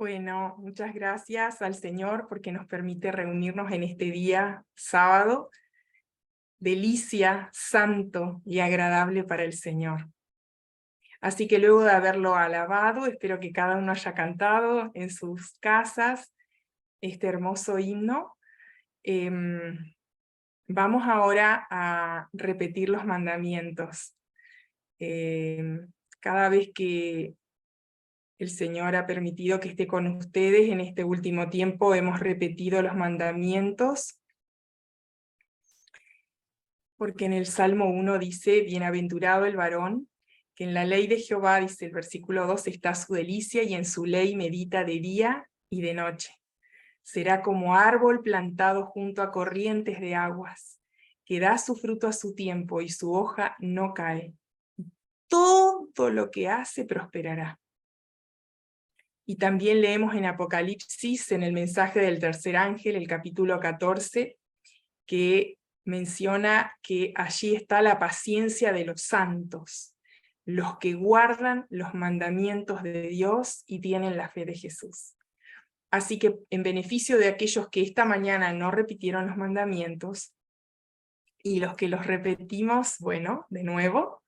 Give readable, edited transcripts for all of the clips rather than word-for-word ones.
Bueno, muchas gracias al Señor porque nos permite reunirnos en este día sábado, delicia, santo y agradable para el Señor. Así que luego de haberlo alabado, espero que cada uno haya cantado en sus casas este hermoso himno. Vamos ahora a repetir los mandamientos. Cada vez que el Señor ha permitido que esté con ustedes en este último tiempo, hemos repetido los mandamientos, porque en el Salmo 1 dice, bienaventurado el varón, que en la ley de Jehová, dice el versículo 2, está su delicia, y en su ley medita de día y de noche. Será como árbol plantado junto a corrientes de aguas, que da su fruto a su tiempo, y su hoja no cae. Todo lo que hace prosperará. Y también leemos en Apocalipsis, en el mensaje del tercer ángel, el capítulo 14, que menciona que allí está la paciencia de los santos, los que guardan los mandamientos de Dios y tienen la fe de Jesús. Así que en beneficio de aquellos que esta mañana no repitieron los mandamientos, y los que los repetimos, bueno, de nuevo,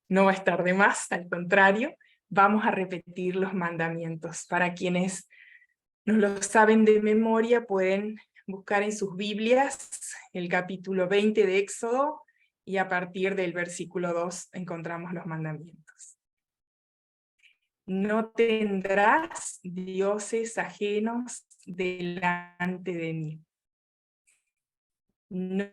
no va a estar de más, al contrario, vamos a repetir los mandamientos. Para quienes no lo saben de memoria, pueden buscar en sus Biblias el capítulo 20 de Éxodo, y a partir del versículo 2 encontramos los mandamientos. No tendrás dioses ajenos delante de mí. No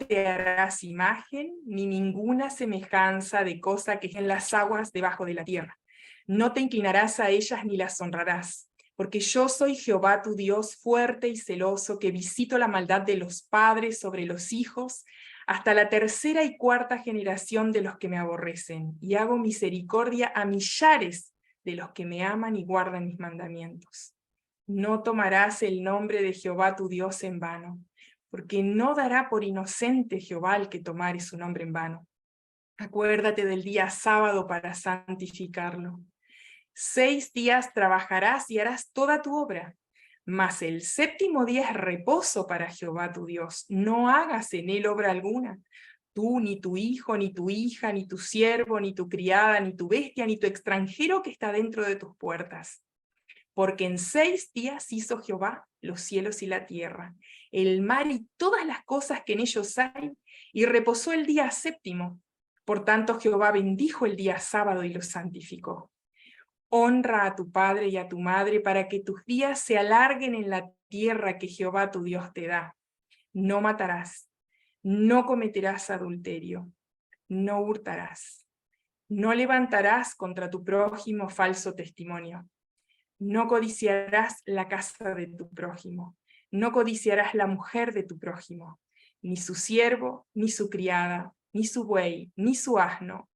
te harás imagen ni ninguna semejanza de cosa que esté en las aguas debajo de la tierra. No te inclinarás a ellas ni las honrarás, porque yo soy Jehová tu Dios, fuerte y celoso, que visito la maldad de los padres sobre los hijos, hasta la tercera y cuarta generación de los que me aborrecen, y hago misericordia a millares de los que me aman y guardan mis mandamientos. No tomarás el nombre de Jehová tu Dios en vano, porque no dará por inocente Jehová el que tomare su nombre en vano. Acuérdate del día sábado para santificarlo. 6 días trabajarás y harás toda tu obra, mas el séptimo día es reposo para Jehová tu Dios. No hagas en él obra alguna, tú, ni tu hijo, ni tu hija, ni tu siervo, ni tu criada, ni tu bestia, ni tu extranjero que está dentro de tus puertas. Porque en 6 días hizo Jehová los cielos y la tierra, el mar y todas las cosas que en ellos hay, y reposó el día séptimo. Por tanto Jehová bendijo el día sábado y lo santificó. Honra a tu padre y a tu madre, para que tus días se alarguen en la tierra que Jehová tu Dios te da. No matarás, no cometerás adulterio, no hurtarás, no levantarás contra tu prójimo falso testimonio. No codiciarás la casa de tu prójimo, no codiciarás la mujer de tu prójimo, ni su siervo, ni su criada, ni su buey, ni su asno,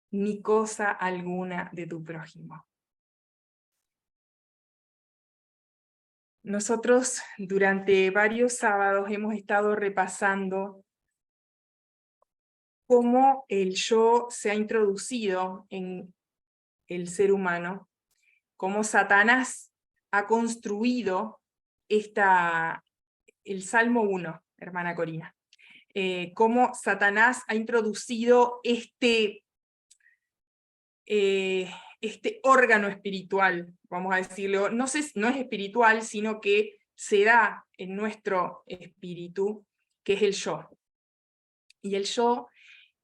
ni cosa alguna de tu prójimo. Nosotros durante varios sábados hemos estado repasando cómo el yo se ha introducido en el ser humano, cómo Satanás ha construido el Salmo 1, hermana Corina, cómo Satanás ha introducido este órgano espiritual, vamos a decirlo, no es espiritual, sino que se da en nuestro espíritu, que es el yo. Y el yo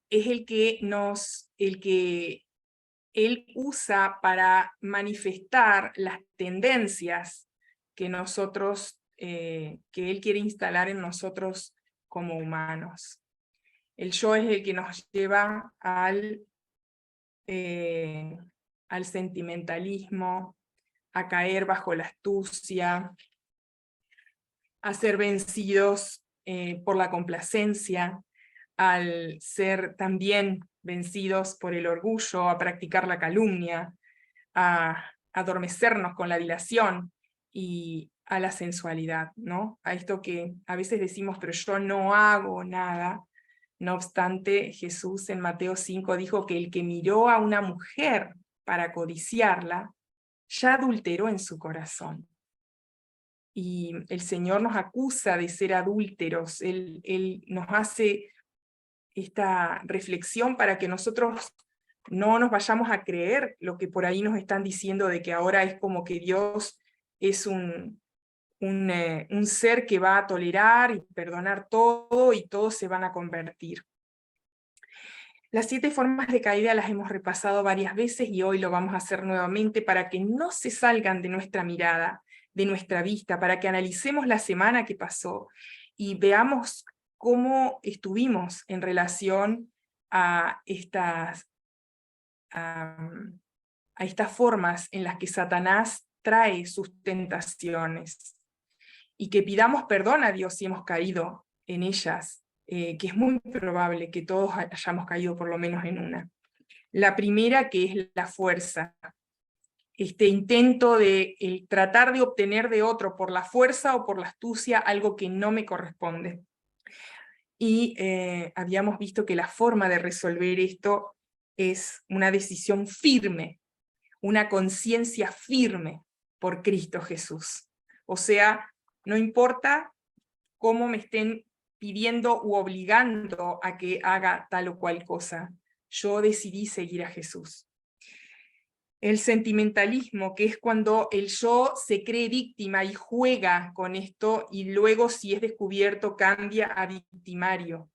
es el que él usa para manifestar las tendencias que él quiere instalar en nosotros como humanos. El yo es el que nos lleva al sentimentalismo, a caer bajo la astucia, a ser vencidos por la complacencia, al ser también vencidos por el orgullo, a practicar la calumnia, a adormecernos con la dilación y a la sensualidad, ¿no? A esto que a veces decimos, pero yo no hago nada. No obstante, Jesús en Mateo 5 dijo que el que miró a una mujer para codiciarla, ya adulteró en su corazón. Y el Señor nos acusa de ser adúlteros. Él nos hace esta reflexión para que nosotros no nos vayamos a creer lo que por ahí nos están diciendo de que ahora es como que Dios es un ser que va a tolerar y perdonar todo y todos se van a convertir. Las 7 formas de caída las hemos repasado varias veces y hoy lo vamos a hacer nuevamente para que no se salgan de nuestra mirada, de nuestra vista, para que analicemos la semana que pasó y veamos cómo estuvimos en relación a estas formas en las que Satanás trae sus tentaciones. Y que pidamos perdón a Dios si hemos caído en ellas, que es muy probable que todos hayamos caído por lo menos en una. La primera, que es la fuerza. Este intento de tratar de obtener de otro por la fuerza o por la astucia algo que no me corresponde. Y habíamos visto que la forma de resolver esto es una decisión firme, una conciencia firme por Cristo Jesús. O sea, no importa cómo me estén pidiendo u obligando a que haga tal o cual cosa, yo decidí seguir a Jesús. El sentimentalismo, que es cuando el yo se cree víctima y juega con esto, y luego, si es descubierto, cambia a victimario.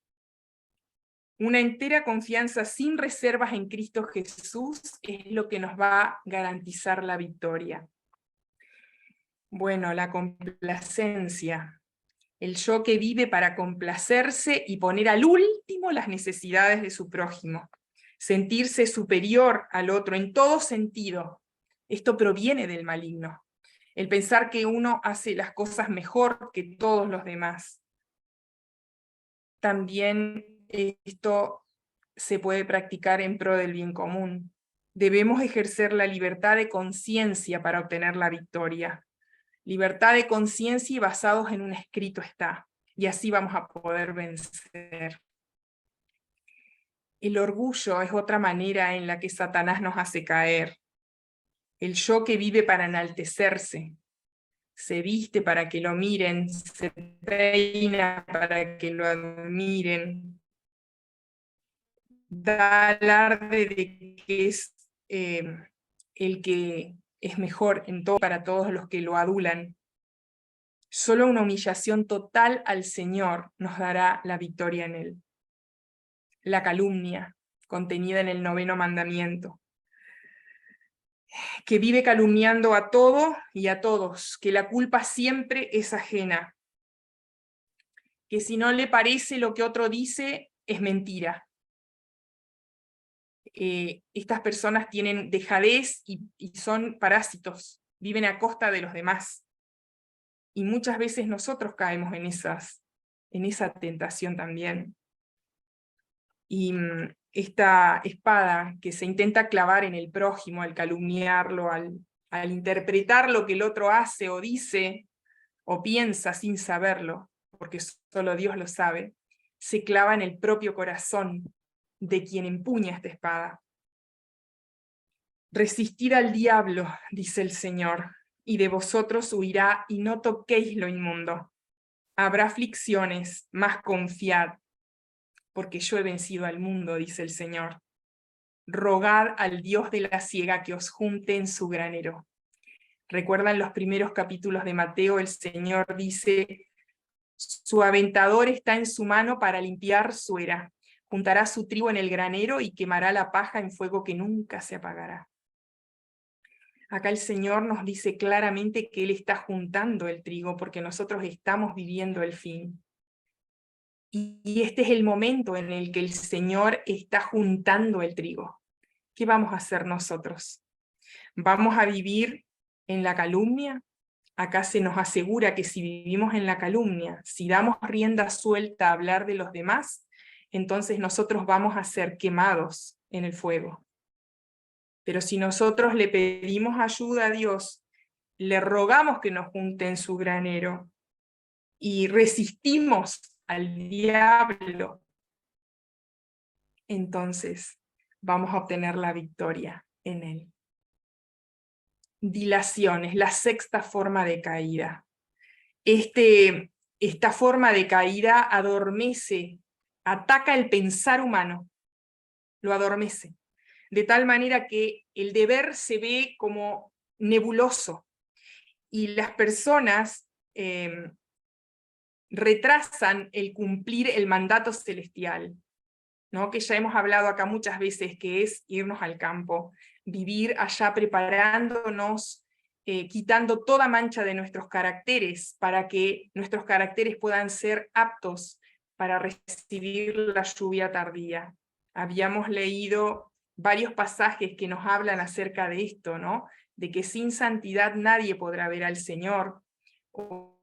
Una entera confianza sin reservas en Cristo Jesús es lo que nos va a garantizar la victoria. Bueno, la complacencia. El yo que vive para complacerse y poner al último las necesidades de su prójimo. Sentirse superior al otro en todo sentido. Esto proviene del maligno. El pensar que uno hace las cosas mejor que todos los demás. También esto se puede practicar en pro del bien común. Debemos ejercer la libertad de conciencia para obtener la victoria. Libertad de conciencia y basados en un escrito está. Y así vamos a poder vencer. El orgullo es otra manera en la que Satanás nos hace caer. El yo que vive para enaltecerse, se viste para que lo miren, se peina para que lo admiren, da alarde de que es el que es mejor en todo para todos los que lo adulan. Solo una humillación total al Señor nos dará la victoria en él. La calumnia, contenida en el 9º mandamiento, que vive calumniando a todo y a todos, que la culpa siempre es ajena, que si no le parece lo que otro dice, es mentira. Estas personas tienen dejadez y son parásitos, viven a costa de los demás. Y muchas veces nosotros caemos en esa tentación también. Y esta espada que se intenta clavar en el prójimo al calumniarlo, al interpretar lo que el otro hace o dice o piensa sin saberlo, porque solo Dios lo sabe, se clava en el propio corazón de quien empuña esta espada. Resistid al diablo, dice el Señor, y de vosotros huirá, y no toquéis lo inmundo. Habrá aflicciones, mas confiad, porque yo he vencido al mundo, dice el Señor. Rogad al Dios de la siega que os junte en su granero. ¿Recuerdan los primeros capítulos de Mateo? El Señor dice, su aventador está en su mano para limpiar su era. Juntará su trigo en el granero y quemará la paja en fuego que nunca se apagará. Acá el Señor nos dice claramente que Él está juntando el trigo porque nosotros estamos viviendo el fin. Y este es el momento en el que el Señor está juntando el trigo. ¿Qué vamos a hacer nosotros? ¿Vamos a vivir en la calumnia? Acá se nos asegura que si vivimos en la calumnia, si damos rienda suelta a hablar de los demás, entonces nosotros vamos a ser quemados en el fuego. Pero si nosotros le pedimos ayuda a Dios, le rogamos que nos junte en su granero y resistimos al diablo, entonces vamos a obtener la victoria en él. dilación, es la sexta forma de caída. Esta forma de caída adormece, ataca el pensar humano, lo adormece, de tal manera que el deber se ve como nebuloso, y las personas retrasan el cumplir el mandato celestial, ¿no? Que ya hemos hablado acá muchas veces, que es irnos al campo, vivir allá preparándonos, quitando toda mancha de nuestros caracteres, para que nuestros caracteres puedan ser aptos para recibir la lluvia tardía. Habíamos leído varios pasajes que nos hablan acerca de esto, ¿no? De que sin santidad nadie podrá ver al Señor. O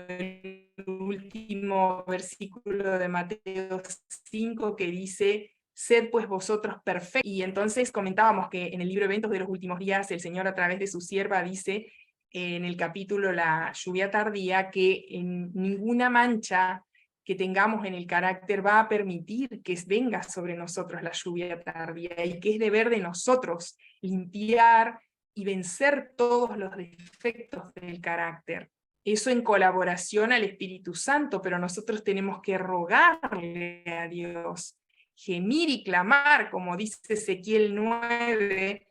el último versículo de Mateo 5 que dice: sed pues vosotros perfectos. Y entonces comentábamos que en el libro Eventos de los Últimos Días el Señor a través de su sierva dice en el capítulo La lluvia tardía que en ninguna mancha que tengamos en el carácter va a permitir que venga sobre nosotros la lluvia tardía, y que es deber de nosotros limpiar y vencer todos los defectos del carácter. Eso en colaboración al Espíritu Santo, pero nosotros tenemos que rogarle a Dios, gemir y clamar, como dice Ezequiel 9,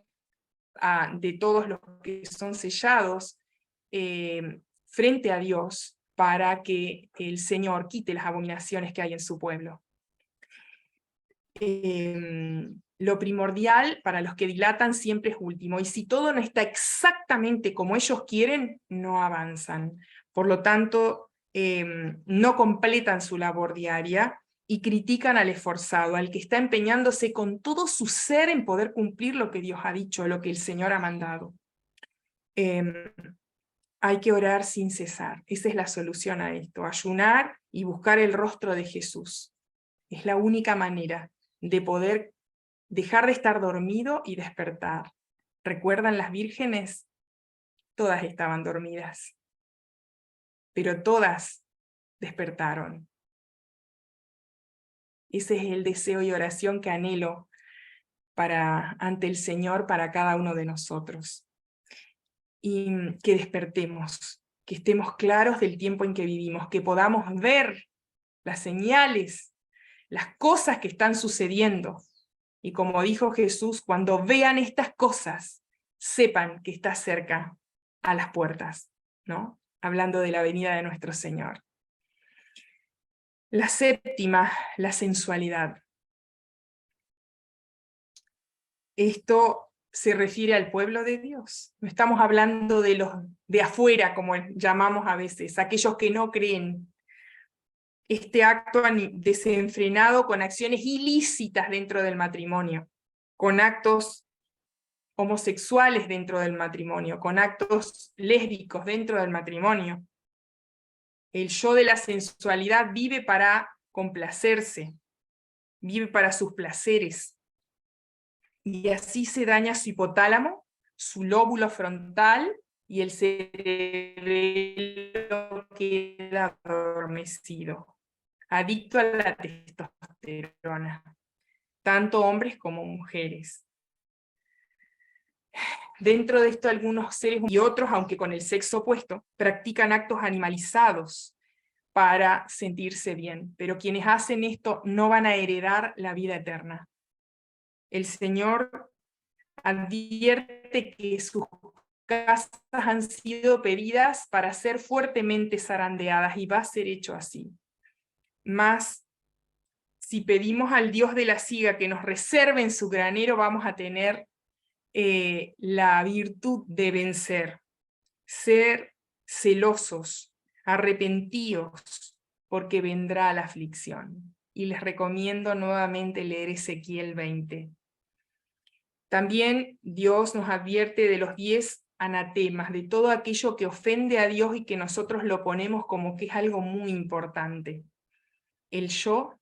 de todos los que son sellados, frente a Dios, para que el Señor quite las abominaciones que hay en su pueblo. Lo primordial para los que dilatan siempre es último, y si todo no está exactamente como ellos quieren, no avanzan. Por lo tanto, no completan su labor diaria y critican al esforzado, al que está empeñándose con todo su ser en poder cumplir lo que Dios ha dicho, lo que el Señor ha mandado. Hay que orar sin cesar. Esa es la solución a esto: ayunar y buscar el rostro de Jesús. Es la única manera de poder dejar de estar dormido y despertar. ¿Recuerdan las vírgenes? Todas estaban dormidas, pero todas despertaron. Ese es el deseo y oración que anhelo ante el Señor para cada uno de nosotros. Y que despertemos, que estemos claros del tiempo en que vivimos, que podamos ver las señales, las cosas que están sucediendo. Y como dijo Jesús, cuando vean estas cosas, sepan que está cerca a las puertas, ¿no? Hablando de la venida de nuestro Señor. La séptima, la sensualidad. Esto se refiere al pueblo de Dios. No estamos hablando de los de afuera, como llamamos a veces, aquellos que no creen. Este acto desenfrenado con acciones ilícitas dentro del matrimonio, con actos homosexuales dentro del matrimonio, con actos lésbicos dentro del matrimonio. El yo de la sensualidad vive para complacerse, vive para sus placeres, y así se daña su hipotálamo, su lóbulo frontal, y el cerebro queda adormecido, adicto a la testosterona, tanto hombres como mujeres. Dentro de esto, algunos seres y otros, aunque con el sexo opuesto, practican actos animalizados para sentirse bien, pero quienes hacen esto no van a heredar la vida eterna. El Señor advierte que sus casas han sido pedidas para ser fuertemente zarandeadas, y va a ser hecho así. Mas, si pedimos al Dios de la siega que nos reserve en su granero, vamos a tener la virtud de vencer, ser celosos, arrepentidos, porque vendrá la aflicción. Y les recomiendo nuevamente leer Ezequiel 20. También Dios nos advierte de los 10 anatemas, de todo aquello que ofende a Dios y que nosotros lo ponemos como que es algo muy importante. El yo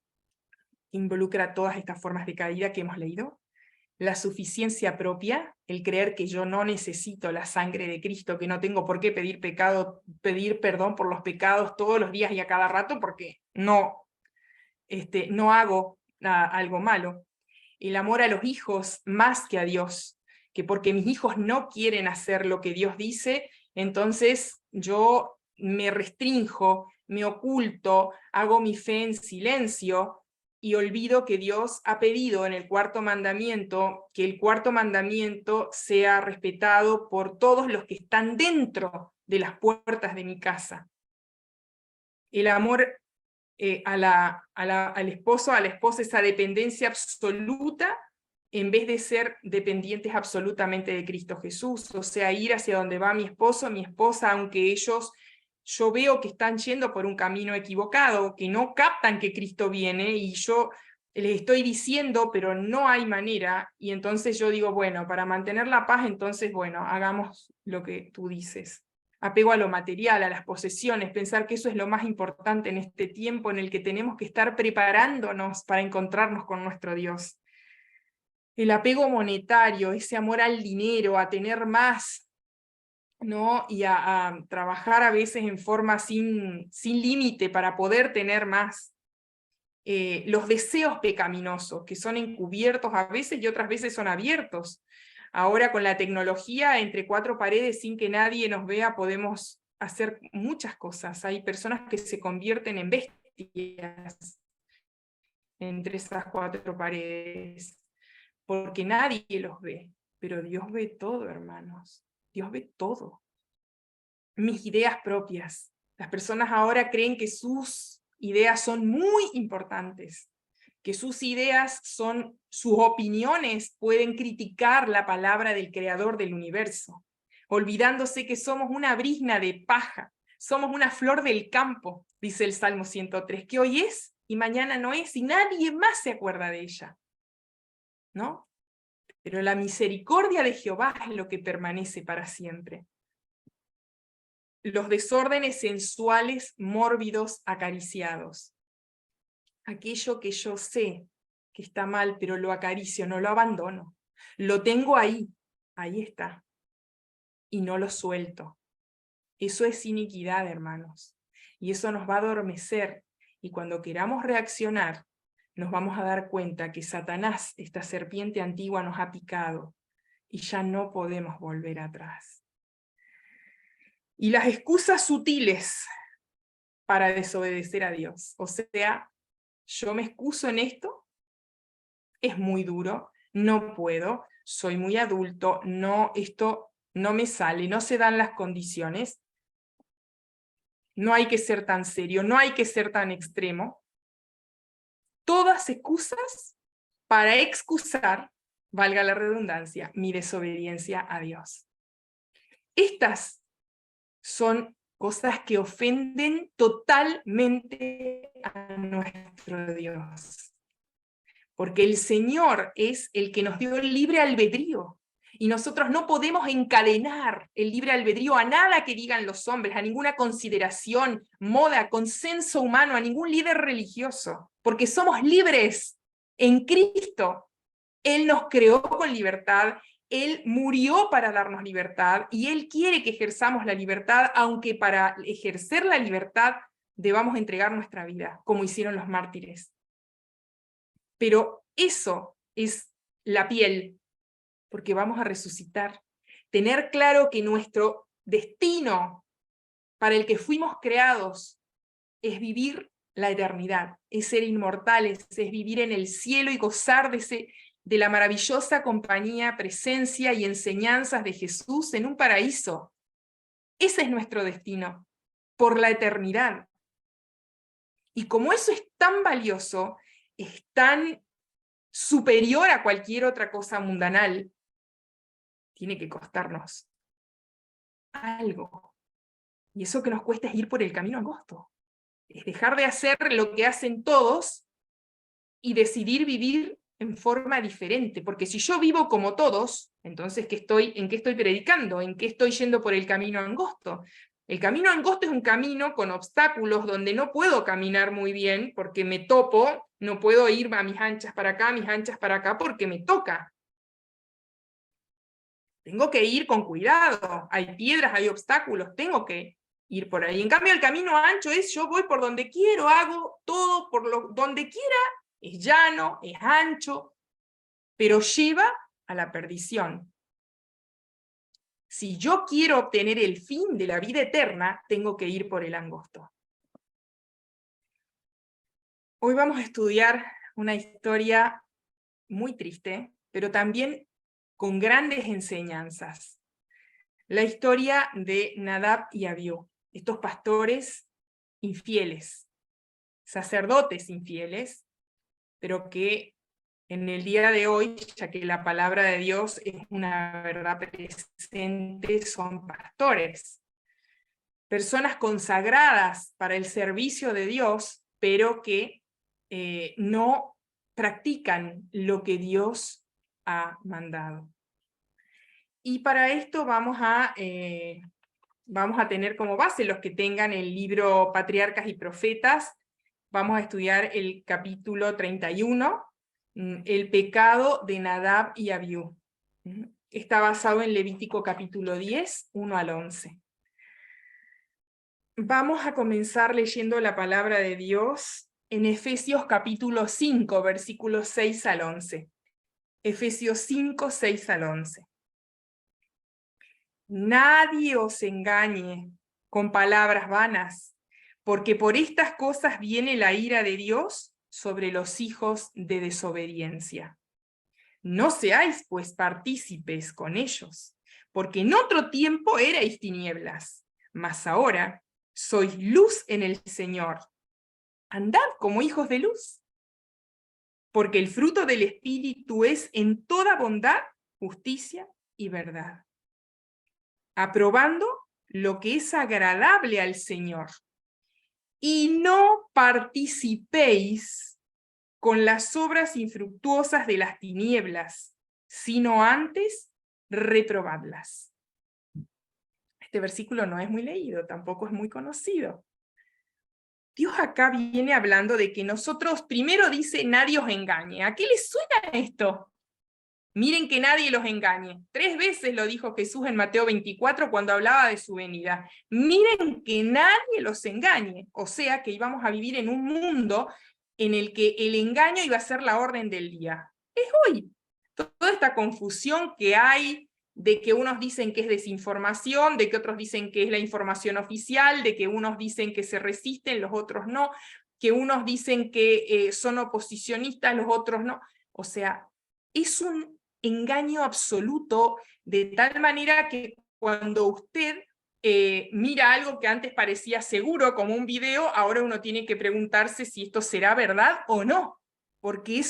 involucra todas estas formas de caída que hemos leído. La suficiencia propia, el creer que yo no necesito la sangre de Cristo, que no tengo por qué pedir perdón por los pecados todos los días y a cada rato, porque no hago algo malo. El amor a los hijos más que a Dios, que porque mis hijos no quieren hacer lo que Dios dice, entonces yo me restrinjo, me oculto, hago mi fe en silencio y olvido que Dios ha pedido en el cuarto mandamiento que el cuarto mandamiento sea respetado por todos los que están dentro de las puertas de mi casa. El amor al esposo, a la esposa, esa dependencia absoluta, en vez de ser dependientes absolutamente de Cristo Jesús, o sea, ir hacia donde va mi esposo, mi esposa, aunque ellos, yo veo que están yendo por un camino equivocado, que no captan que Cristo viene, y yo les estoy diciendo, pero no hay manera, y entonces yo digo, bueno, para mantener la paz, entonces, bueno, hagamos lo que tú dices. Apego a lo material, a las posesiones, pensar que eso es lo más importante en este tiempo en el que tenemos que estar preparándonos para encontrarnos con nuestro Dios. El apego monetario, ese amor al dinero, a tener más, ¿no? Y a trabajar a veces en forma sin límite para poder tener más. Los deseos pecaminosos, que son encubiertos a veces y otras veces son abiertos. Ahora con la tecnología, entre cuatro paredes, sin que nadie nos vea, podemos hacer muchas cosas. Hay personas que se convierten en bestias entre esas cuatro paredes, porque nadie los ve, pero Dios ve todo, hermanos. Dios ve todo. Mis ideas propias. Las personas ahora creen que sus ideas son muy importantes, que sus ideas son, sus opiniones pueden criticar la palabra del creador del universo, olvidándose que somos una brizna de paja, somos una flor del campo, dice el Salmo 103, que hoy es y mañana no es, y nadie más se acuerda de ella, ¿no? Pero la misericordia de Jehová es lo que permanece para siempre. Los desórdenes sensuales, mórbidos, acariciados. Aquello que yo sé que está mal, pero lo acaricio, no lo abandono. Lo tengo ahí está. Y no lo suelto. Eso es iniquidad, hermanos. Y eso nos va a adormecer. Y cuando queramos reaccionar, nos vamos a dar cuenta que Satanás, esta serpiente antigua, nos ha picado. Y ya no podemos volver atrás. Y las excusas sutiles para desobedecer a Dios. O sea, yo me excuso en esto, es muy duro, no puedo, soy muy adulto, no, esto no me sale, no se dan las condiciones, no hay que ser tan serio, no hay que ser tan extremo. Todas excusas para excusar, valga la redundancia, mi desobediencia a Dios. Estas son cosas que ofenden totalmente a nuestro Dios. Porque el Señor es el que nos dio el libre albedrío. Y nosotros no podemos encadenar el libre albedrío a nada que digan los hombres, a ninguna consideración, moda, consenso humano, a ningún líder religioso. Porque somos libres en Cristo. Él nos creó con libertad. Él murió para darnos libertad y Él quiere que ejerzamos la libertad, aunque para ejercer la libertad debamos entregar nuestra vida, como hicieron los mártires. Pero eso es la piel, porque vamos a resucitar. Tener claro que nuestro destino para el que fuimos creados es vivir la eternidad, es ser inmortales, es vivir en el cielo y gozar de la maravillosa compañía, presencia y enseñanzas de Jesús en un paraíso. Ese es nuestro destino, por la eternidad. Y como eso es tan valioso, es tan superior a cualquier otra cosa mundanal, tiene que costarnos algo. Y eso que nos cuesta es ir por el camino angosto. Es dejar de hacer lo que hacen todos y decidir vivir en forma diferente, porque si yo vivo como todos, entonces ¿en qué estoy predicando? ¿En qué estoy yendo por el camino angosto? El camino angosto es un camino con obstáculos donde no puedo caminar muy bien porque me topo, no puedo ir a mis anchas para acá porque me toca. Tengo que ir con cuidado, hay piedras, hay obstáculos, tengo que ir por ahí. En cambio el camino ancho es yo voy por donde quiero, hago todo donde quiera, es llano, es ancho, pero lleva a la perdición. Si yo quiero obtener el fin de la vida eterna, tengo que ir por el angosto. Hoy vamos a estudiar una historia muy triste, pero también con grandes enseñanzas. La historia de Nadab y Abiú, estos pastores infieles, sacerdotes infieles, pero que en el día de hoy, ya que la palabra de Dios es una verdad presente, son pastores. Personas consagradas para el servicio de Dios, pero que no practican lo que Dios ha mandado. Y para esto vamos a tener como base, los que tengan el libro Patriarcas y Profetas, vamos a estudiar el capítulo 31, el pecado de Nadab y Abiú. Está basado en Levítico capítulo 10, 1 al 11. Vamos a comenzar leyendo la palabra de Dios en Efesios capítulo 5, versículos 6 al 11. Efesios 5, 6 al 11. Nadie os engañe con palabras vanas, porque por estas cosas viene la ira de Dios sobre los hijos de desobediencia. No seáis pues partícipes con ellos, porque en otro tiempo erais tinieblas, mas ahora sois luz en el Señor. Andad como hijos de luz, porque el fruto del Espíritu es en toda bondad, justicia y verdad, aprobando lo que es agradable al Señor. Y no participéis con las obras infructuosas de las tinieblas, sino antes reprobadlas. Este versículo no es muy leído, tampoco es muy conocido. Dios acá viene hablando de que nosotros, primero dice, nadie os engañe. ¿A qué les suena esto? Miren que nadie los engañe. 3 veces lo dijo Jesús en Mateo 24 cuando hablaba de su venida. Miren que nadie los engañe. O sea que íbamos a vivir en un mundo en el que el engaño iba a ser la orden del día. Es hoy. Toda esta confusión que hay de que unos dicen que es desinformación, de que otros dicen que es la información oficial, de que unos dicen que se resisten, los otros no, que unos dicen que son oposicionistas, los otros no. O sea, es un engaño absoluto, de tal manera que cuando usted mira algo que antes parecía seguro, como un video, ahora uno tiene que preguntarse si esto será verdad o no, porque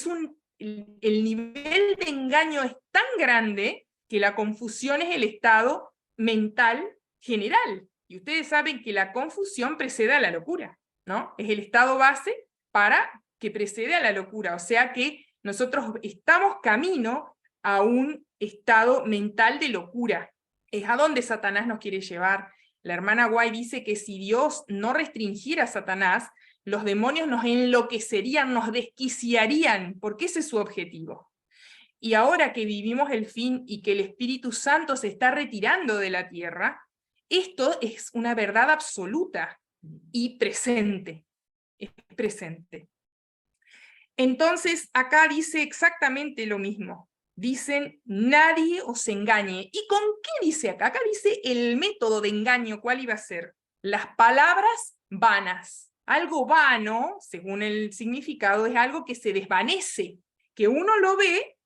el nivel de engaño es tan grande que la confusión es el estado mental general. Y ustedes saben que la confusión precede a la locura, ¿no? Es el estado base para que precede a la locura. O sea que nosotros estamos camino a un estado mental de locura. Es a donde Satanás nos quiere llevar. La hermana Guay dice que si Dios no restringiera a Satanás, los demonios nos enloquecerían, nos desquiciarían, porque ese es su objetivo. Y ahora que vivimos el fin y que el Espíritu Santo se está retirando de la tierra, esto es una verdad absoluta y presente. Es presente. Entonces, acá dice exactamente lo mismo. Dicen, nadie os engañe. ¿Y con qué dice acá? Acá dice el método de engaño, ¿cuál iba a ser? Las palabras vanas. Algo vano, según el significado, es algo que se desvanece, que uno lo ve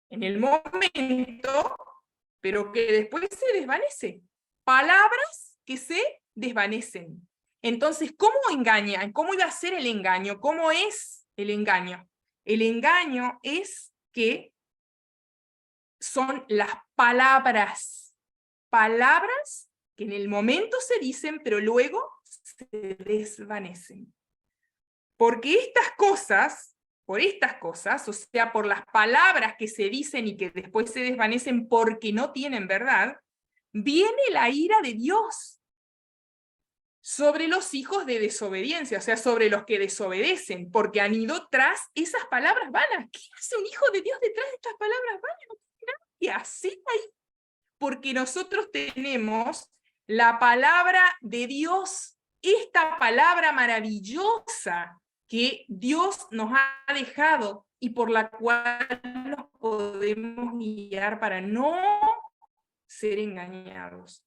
en el momento, pero que después se desvanece. Palabras que se desvanecen. Entonces, ¿cómo engañan? ¿Cómo iba a ser el engaño? ¿Cómo es el engaño? El engaño es que son las palabras. Palabras que en el momento se dicen, pero luego se desvanecen. Porque por estas cosas, o sea, por las palabras que se dicen y que después se desvanecen porque no tienen verdad, viene la ira de Dios sobre los hijos de desobediencia, o sea, sobre los que desobedecen, porque han ido tras esas palabras vanas. ¿Qué hace un hijo de Dios detrás de estas palabras vanas? ¿Qué hace ahí? Porque nosotros tenemos la palabra de Dios, esta palabra maravillosa que Dios nos ha dejado y por la cual nos podemos guiar para no ser engañados.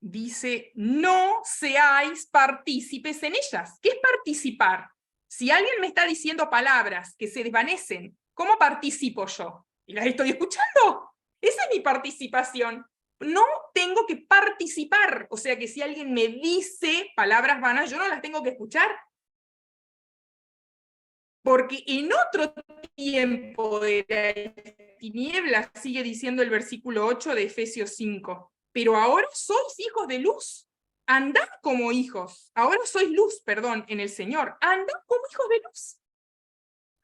Dice, no seáis partícipes en ellas. ¿Qué es participar? Si alguien me está diciendo palabras que se desvanecen, ¿cómo participo yo? ¿Y las estoy escuchando? Esa es mi participación. No tengo que participar. O sea que si alguien me dice palabras vanas, yo no las tengo que escuchar. Porque en otro tiempo de la tiniebla, sigue diciendo el versículo 8 de Efesios 5, pero ahora sois hijos de luz, andad como hijos, ahora sois luz, perdón, en el Señor, andad como hijos de luz.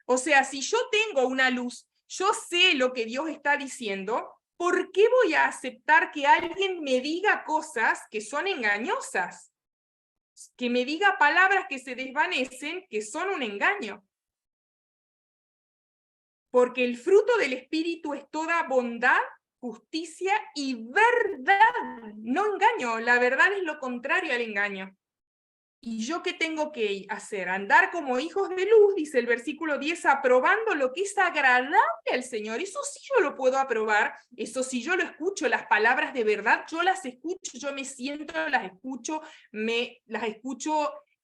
O sea, si yo tengo una luz, yo sé lo que Dios está diciendo, ¿por qué voy a aceptar que alguien me diga cosas que son engañosas? Que me diga palabras que se desvanecen, que son un engaño. Porque el fruto del Espíritu es toda bondad, justicia y verdad. No engaño, la verdad es lo contrario al engaño. ¿Y yo qué tengo que hacer? Andar como hijos de luz, dice el versículo 10, aprobando lo que es agradable al Señor. Eso sí yo lo puedo aprobar, eso sí yo lo escucho, las palabras de verdad, yo las escucho, yo me siento, las escucho,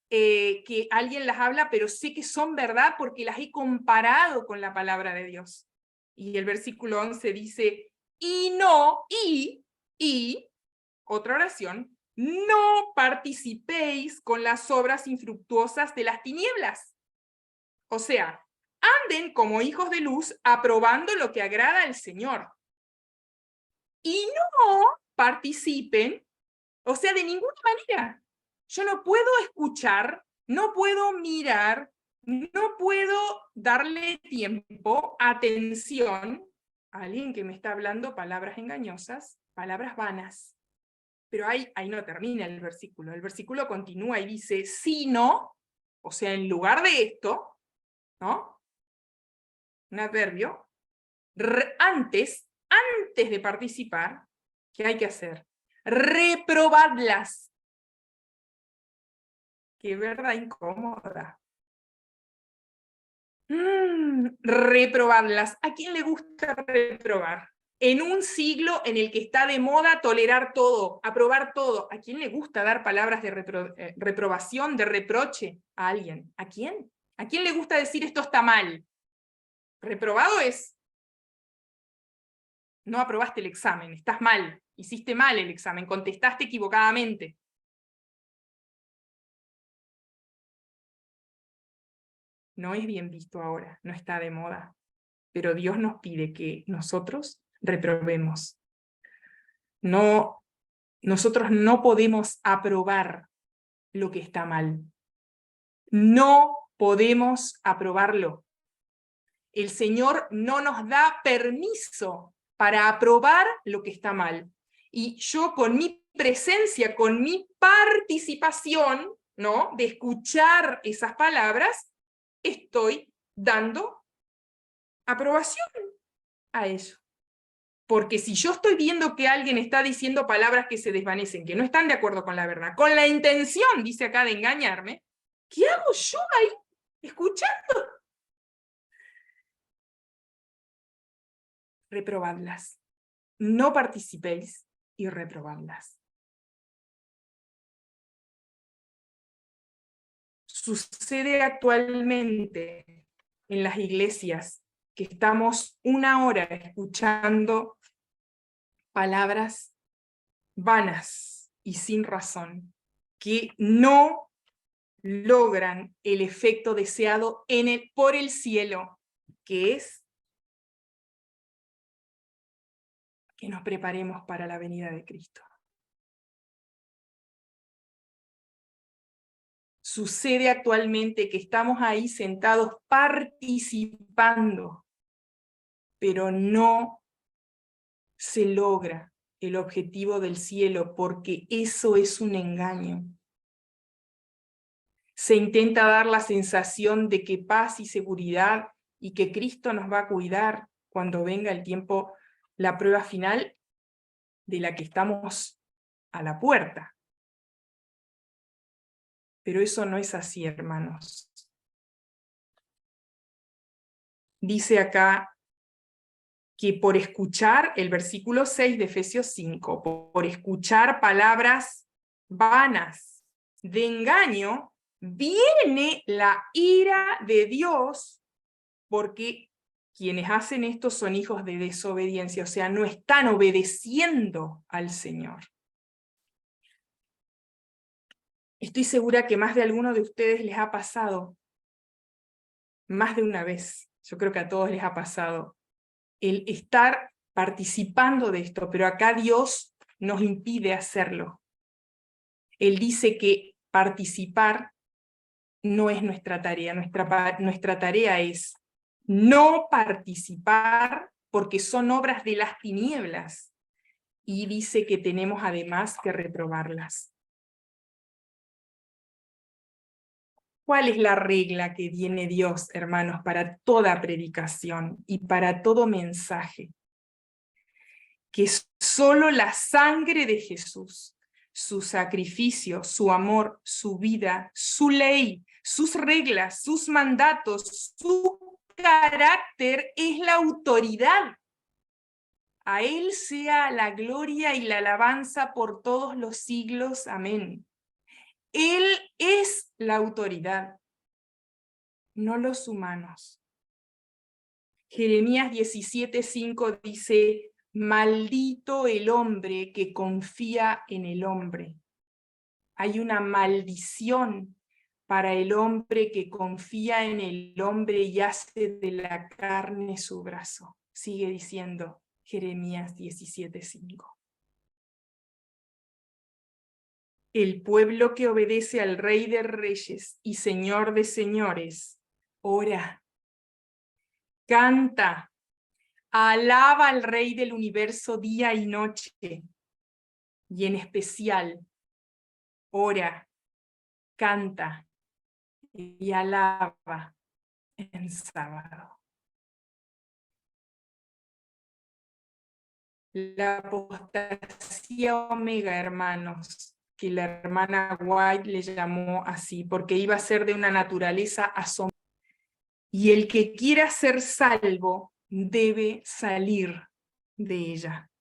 que alguien las habla, pero sé que son verdad porque las he comparado con la palabra de Dios. Y el versículo 11 dice, otra oración, no participéis con las obras infructuosas de las tinieblas. O sea, anden como hijos de luz, aprobando lo que agrada al Señor. Y no participen, o sea, de ninguna manera. Yo no puedo escuchar, no puedo mirar, no puedo darle tiempo, atención a alguien que me está hablando palabras engañosas, palabras vanas. Pero ahí no termina el versículo. El versículo continúa y dice, sino, o sea, en lugar de esto, ¿no? Un adverbio, antes de participar, ¿qué hay que hacer? Reprobadlas. Qué verdad incómoda. Reprobadlas. ¿A quién le gusta reprobar? En un siglo en el que está de moda tolerar todo, aprobar todo, ¿a quién le gusta dar palabras de reprobación, de reproche a alguien? ¿A quién? ¿A quién le gusta decir esto está mal? Reprobado es, no aprobaste el examen, estás mal, hiciste mal el examen, contestaste equivocadamente. No es bien visto ahora, no está de moda, pero Dios nos pide que nosotros reprobemos. No, nosotros no podemos aprobar lo que está mal. No podemos aprobarlo. El Señor no nos da permiso para aprobar lo que está mal. Y yo con mi presencia, con mi participación, ¿no?, de escuchar esas palabras, estoy dando aprobación a eso. Porque si yo estoy viendo que alguien está diciendo palabras que se desvanecen, que no están de acuerdo con la verdad, con la intención, dice acá, de engañarme, ¿qué hago yo ahí escuchando? Reprobadlas. No participéis y reprobadlas. Sucede actualmente en las iglesias que estamos una hora escuchando palabras vanas y sin razón, que no logran el efecto deseado por el cielo, que es que nos preparemos para la venida de Cristo. Sucede actualmente que estamos ahí sentados participando, pero no se logra el objetivo del cielo porque eso es un engaño. Se intenta dar la sensación de que paz y seguridad y que Cristo nos va a cuidar cuando venga el tiempo, la prueba final de la que estamos a la puerta. Pero eso no es así, hermanos. Dice acá que por escuchar, el versículo 6 de Efesios 5, por escuchar palabras vanas de engaño, viene la ira de Dios, porque quienes hacen esto son hijos de desobediencia, o sea, no están obedeciendo al Señor. Estoy segura que más de alguno de ustedes les ha pasado, más de una vez, yo creo que a todos les ha pasado, el estar participando de esto, pero acá Dios nos impide hacerlo. Él dice que participar no es nuestra tarea, nuestra tarea es no participar porque son obras de las tinieblas, y dice que tenemos además que reprobarlas. ¿Cuál es la regla que tiene Dios, hermanos, para toda predicación y para todo mensaje? Que solo la sangre de Jesús, su sacrificio, su amor, su vida, su ley, sus reglas, sus mandatos, su carácter es la autoridad. A Él sea la gloria y la alabanza por todos los siglos. Amén. Él es la autoridad, no los humanos. Jeremías 17:5 dice: maldito el hombre que confía en el hombre. Hay una maldición para el hombre que confía en el hombre y hace de la carne su brazo. Sigue diciendo Jeremías 17:5. El pueblo que obedece al Rey de Reyes y Señor de Señores, ora, canta, alaba al Rey del universo día y noche, y en especial, ora, canta y alaba en sábado. La apostasía omega, hermanos, que la hermana White le llamó así, porque iba a ser de una naturaleza asombrosa. Y el que quiera ser salvo debe salir de ella.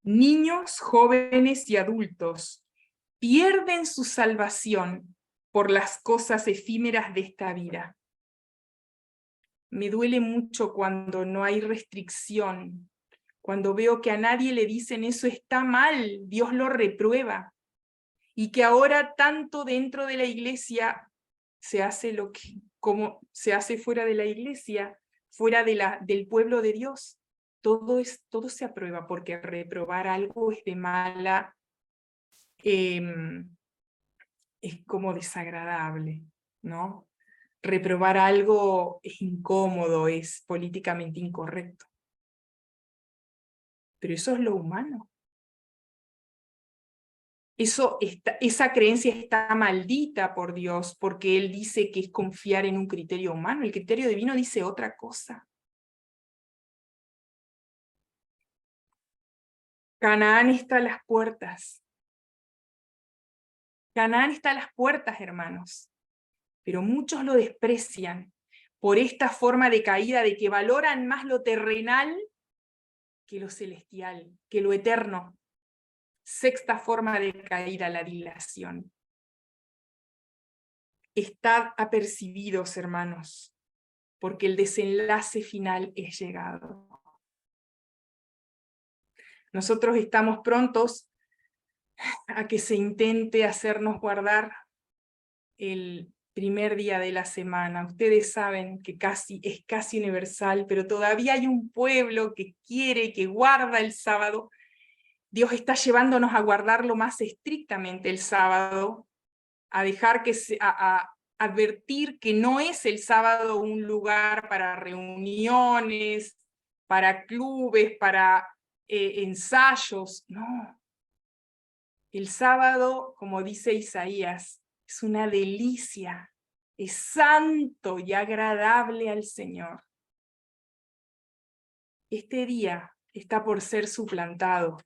Niños, jóvenes y adultos pierden su salvación por las cosas efímeras de esta vida. Me duele mucho cuando no hay restricción, cuando veo que a nadie le dicen eso está mal, Dios lo reprueba, y que ahora tanto dentro de la iglesia se hace lo que, como se hace fuera de la iglesia, fuera del pueblo de Dios. Todo se aprueba, porque reprobar algo es de mala, es como desagradable, ¿no? Reprobar algo es incómodo, es políticamente incorrecto. Pero eso es lo humano. Esa creencia está maldita por Dios, porque Él dice que es confiar en un criterio humano. El criterio divino dice otra cosa. Canaán está a las puertas. Canaán está a las puertas, hermanos. Pero muchos lo desprecian por esta forma de caída, de que valoran más lo terrenal que lo celestial, que lo eterno. Sexta forma de caída, la dilación. Estad apercibidos, hermanos, porque el desenlace final es llegado. Nosotros estamos prontos a que se intente hacernos guardar el primer día de la semana. Ustedes saben que es casi universal, pero todavía hay un pueblo que quiere, que guarda el sábado. Dios está llevándonos a guardarlo más estrictamente el sábado, a dejar a advertir que no es el sábado un lugar para reuniones, para clubes, para ensayos, no. El sábado, como dice Isaías, es una delicia, es santo y agradable al Señor. Este día está por ser suplantado,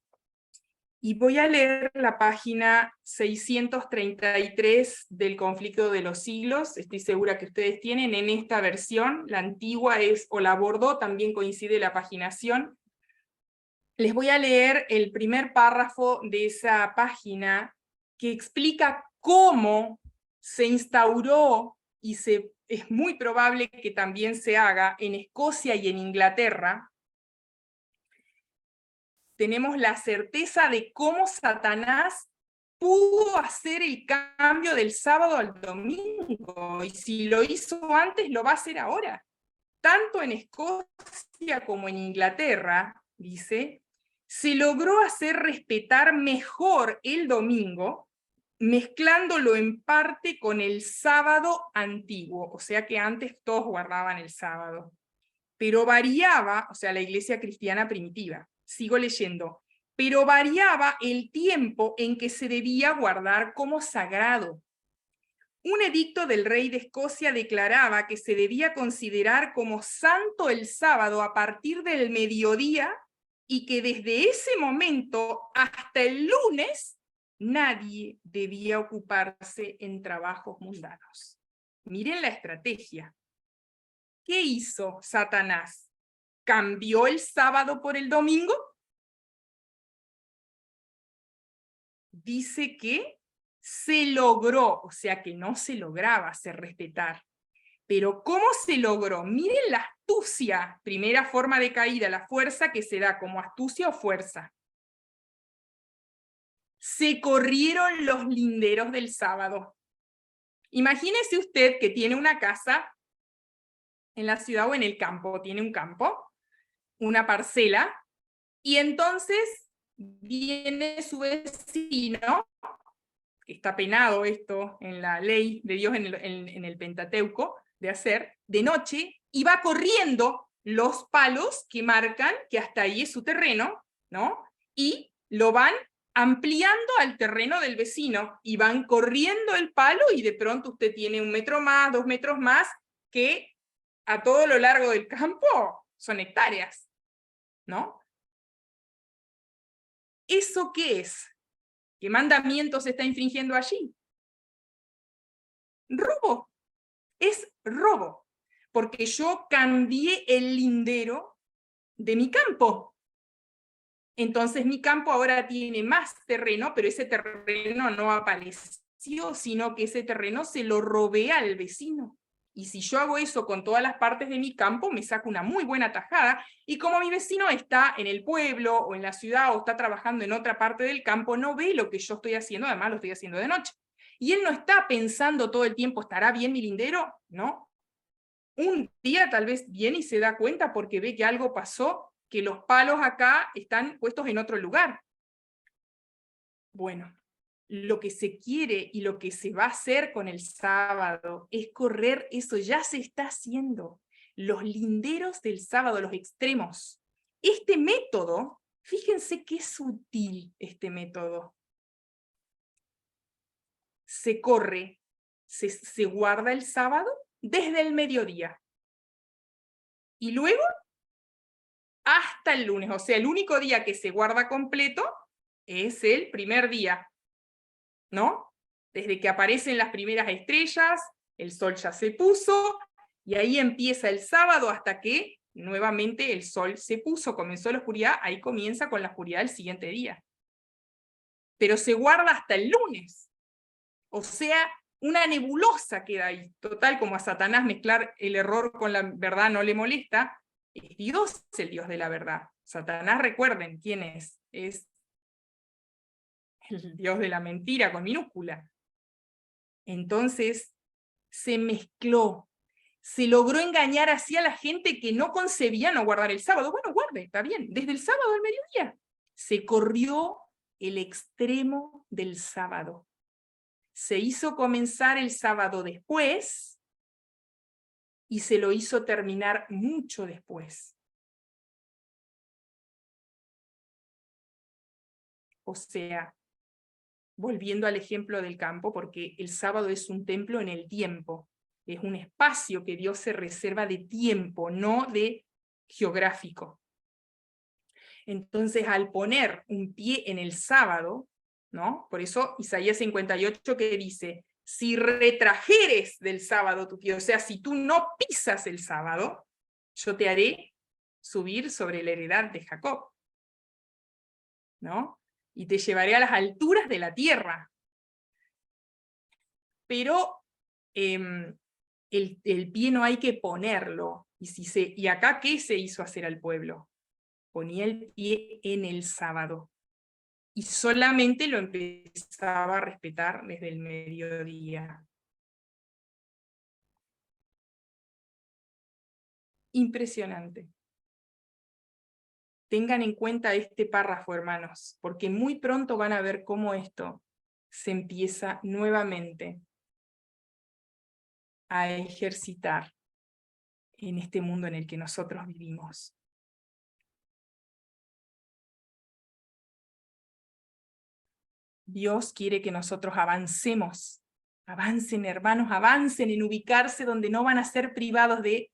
Y voy a leer la página 633 del Conflicto de los Siglos. Estoy segura que ustedes tienen en esta versión. La antigua es o la Bordeaux, también coincide la paginación. Les voy a leer el primer párrafo de esa página que explica cómo se instauró, y es muy probable que también se haga en Escocia y en Inglaterra. Tenemos la certeza de cómo Satanás pudo hacer el cambio del sábado al domingo, y si lo hizo antes, lo va a hacer ahora. Tanto en Escocia como en Inglaterra, dice, se logró hacer respetar mejor el domingo, mezclándolo en parte con el sábado antiguo, o sea que antes todos guardaban el sábado. Pero variaba, o sea, la iglesia cristiana primitiva, sigo leyendo, pero variaba el tiempo en que se debía guardar como sagrado. Un edicto del rey de Escocia declaraba que se debía considerar como santo el sábado a partir del mediodía y que desde ese momento hasta el lunes nadie debía ocuparse en trabajos mundanos. Miren la estrategia. ¿Qué hizo Satanás? ¿Cambió el sábado por el domingo? Dice que se logró, o sea que no se lograba hacer respetar. Pero ¿cómo se logró? Miren la astucia, primera forma de caída, la fuerza que se da como astucia o fuerza. Se corrieron los linderos del sábado. Imagínese usted que tiene una casa en la ciudad o en el campo, tiene un campo, una parcela, y entonces viene su vecino, que está penado esto en la ley de Dios en el Pentateuco, de hacer, de noche, y va corriendo los palos que marcan que hasta ahí es su terreno, ¿no? Y lo van ampliando al terreno del vecino, y van corriendo el palo, y de pronto usted tiene 1 metro más, 2 metros más, que a todo lo largo del campo son hectáreas, ¿no? ¿Eso qué es? ¿Qué mandamiento se está infringiendo allí? Robo. Es robo, porque yo cambié el lindero de mi campo. Entonces mi campo ahora tiene más terreno, pero ese terreno no apareció, sino que ese terreno se lo robé al vecino. Y si yo hago eso con todas las partes de mi campo, me saco una muy buena tajada, y como mi vecino está en el pueblo o en la ciudad o está trabajando en otra parte del campo, no ve lo que yo estoy haciendo, además lo estoy haciendo de noche. Y él no está pensando todo el tiempo, ¿estará bien mi lindero? No. Un día tal vez viene y se da cuenta porque ve que algo pasó, que los palos acá están puestos en otro lugar. Bueno, lo que se quiere y lo que se va a hacer con el sábado es correr, eso ya se está haciendo. Los linderos del sábado, los extremos. Este método, fíjense qué sutil este método. Se corre, se guarda el sábado desde el mediodía. Y luego hasta el lunes, o sea, el único día que se guarda completo es el primer día, ¿no? Desde que aparecen las primeras estrellas, el sol ya se puso, y ahí empieza el sábado hasta que nuevamente el sol se puso, comenzó la oscuridad, ahí comienza con la oscuridad del siguiente día. Pero se guarda hasta el lunes, o sea, una nebulosa queda ahí. Total, como a Satanás mezclar el error con la verdad no le molesta, es Dios el Dios de la verdad. Satanás, recuerden quién es el Dios de la mentira con minúscula. Entonces, se mezcló, se logró engañar así a la gente que no concebía no guardar el sábado. Bueno, guarde, está bien, desde el sábado al mediodía. Se corrió el extremo del sábado. Se hizo comenzar el sábado después, y se lo hizo terminar mucho después. O sea, volviendo al ejemplo del campo, porque el sábado es un templo en el tiempo, es un espacio que Dios se reserva de tiempo, no de geográfico. Entonces, al poner un pie en el sábado, ¿no? Por eso Isaías 58 que dice, si retrajeres del sábado tu pie, o sea, si tú no pisas el sábado, yo te haré subir sobre la heredad de Jacob, ¿no? Y te llevaré a las alturas de la tierra. Pero el pie no hay que ponerlo. Y acá, ¿qué se hizo hacer al pueblo? Ponía el pie en el sábado. Y solamente lo empezaba a respetar desde el mediodía. Impresionante. Tengan en cuenta este párrafo, hermanos, porque muy pronto van a ver cómo esto se empieza nuevamente a ejercitar en este mundo en el que nosotros vivimos. Dios quiere que nosotros avancemos. Avancen, hermanos, avancen en ubicarse donde no van a ser privados de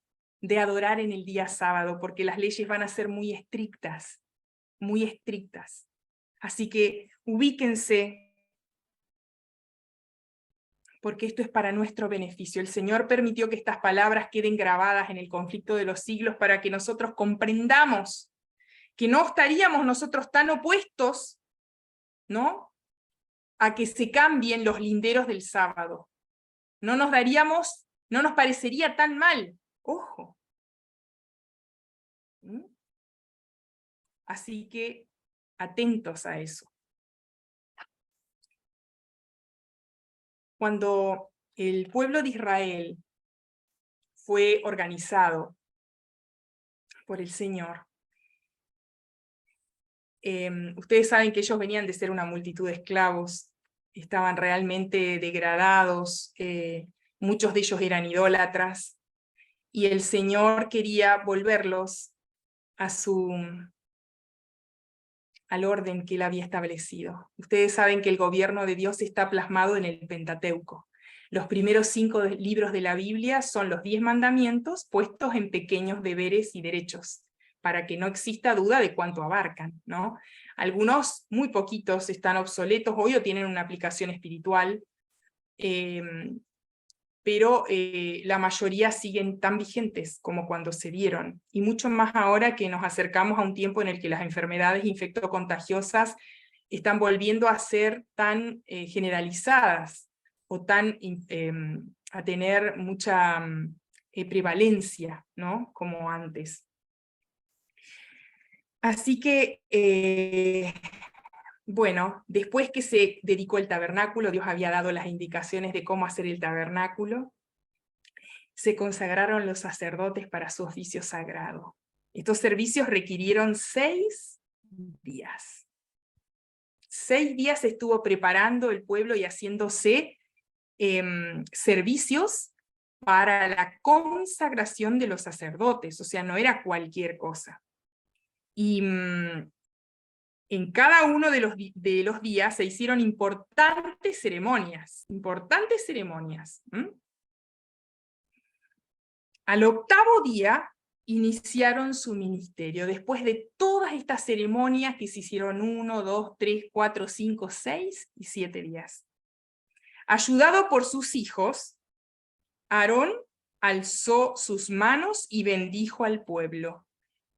adorar en el día sábado, porque las leyes van a ser muy estrictas, muy estrictas. Así que ubíquense, porque esto es para nuestro beneficio. El Señor permitió que estas palabras queden grabadas en el conflicto de los siglos para que nosotros comprendamos que no estaríamos nosotros tan opuestos, ¿no?, a que se cambien los linderos del sábado. No nos parecería tan mal. Ojo. Así que atentos a eso. Cuando el pueblo de Israel fue organizado por el Señor, ustedes saben que ellos venían de ser una multitud de esclavos, estaban realmente degradados, muchos de ellos eran idólatras, y el Señor quería volverlos al orden que él había establecido. Ustedes saben que el gobierno de Dios está plasmado en el Pentateuco. Los primeros 5 libros de la Biblia son los 10 mandamientos puestos en pequeños deberes y derechos, para que no exista duda de cuánto abarcan, ¿no? Algunos, muy poquitos, están obsoletos hoy o tienen una aplicación espiritual, pero la mayoría siguen tan vigentes como cuando se dieron, y mucho más ahora que nos acercamos a un tiempo en el que las enfermedades infectocontagiosas están volviendo a ser tan generalizadas, o a tener mucha prevalencia, ¿no?, como antes. Así que, bueno, después que se dedicó el tabernáculo, Dios había dado las indicaciones de cómo hacer el tabernáculo, se consagraron los sacerdotes para su oficio sagrado. Estos servicios requirieron 6 días. 6 días estuvo preparando el pueblo y haciéndose servicios para la consagración de los sacerdotes, o sea, no era cualquier cosa. Y en cada uno de los días se hicieron importantes ceremonias. Al 8º día iniciaron su ministerio, después de todas estas ceremonias que se hicieron 1, 2, 3, 4, 5, 6 y 7 días. Ayudado por sus hijos, Aarón alzó sus manos y bendijo al pueblo.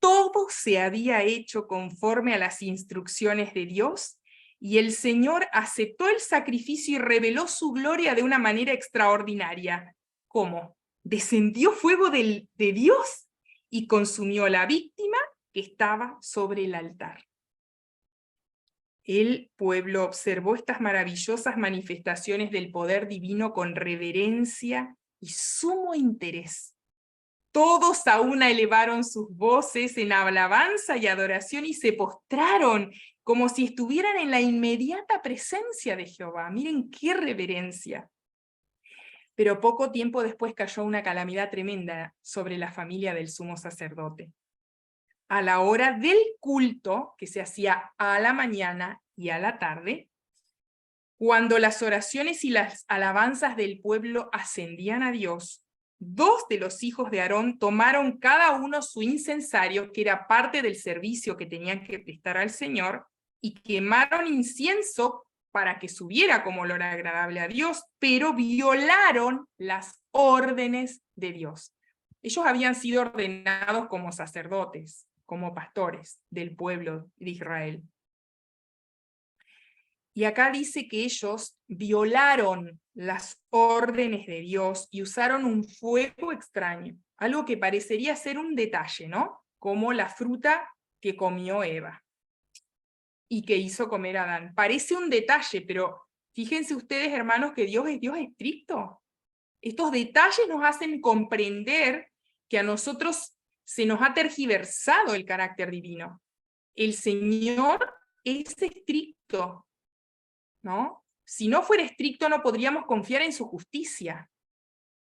Todo se había hecho conforme a las instrucciones de Dios, y el Señor aceptó el sacrificio y reveló su gloria de una manera extraordinaria. ¿Cómo? Descendió fuego de Dios y consumió la víctima que estaba sobre el altar. El pueblo observó estas maravillosas manifestaciones del poder divino con reverencia y sumo interés. Todos a una elevaron sus voces en alabanza y adoración y se postraron como si estuvieran en la inmediata presencia de Jehová. Miren qué reverencia. Pero poco tiempo después cayó una calamidad tremenda sobre la familia del sumo sacerdote. A la hora del culto, que se hacía a la mañana y a la tarde, cuando las oraciones y las alabanzas del pueblo ascendían a Dios, 2 de los hijos de Aarón tomaron cada uno su incensario, que era parte del servicio que tenían que prestar al Señor, y quemaron incienso para que subiera como olor agradable a Dios, pero violaron las órdenes de Dios. Ellos habían sido ordenados como sacerdotes, como pastores del pueblo de Israel. Y acá dice que ellos violaron las órdenes de Dios y usaron un fuego extraño, algo que parecería ser un detalle, ¿no? Como la fruta que comió Eva y que hizo comer a Adán. Parece un detalle, pero fíjense ustedes, hermanos, que Dios es Dios estricto. Estos detalles nos hacen comprender que a nosotros se nos ha tergiversado el carácter divino. El Señor es estricto, ¿no? Si no fuera estricto, no podríamos confiar en su justicia.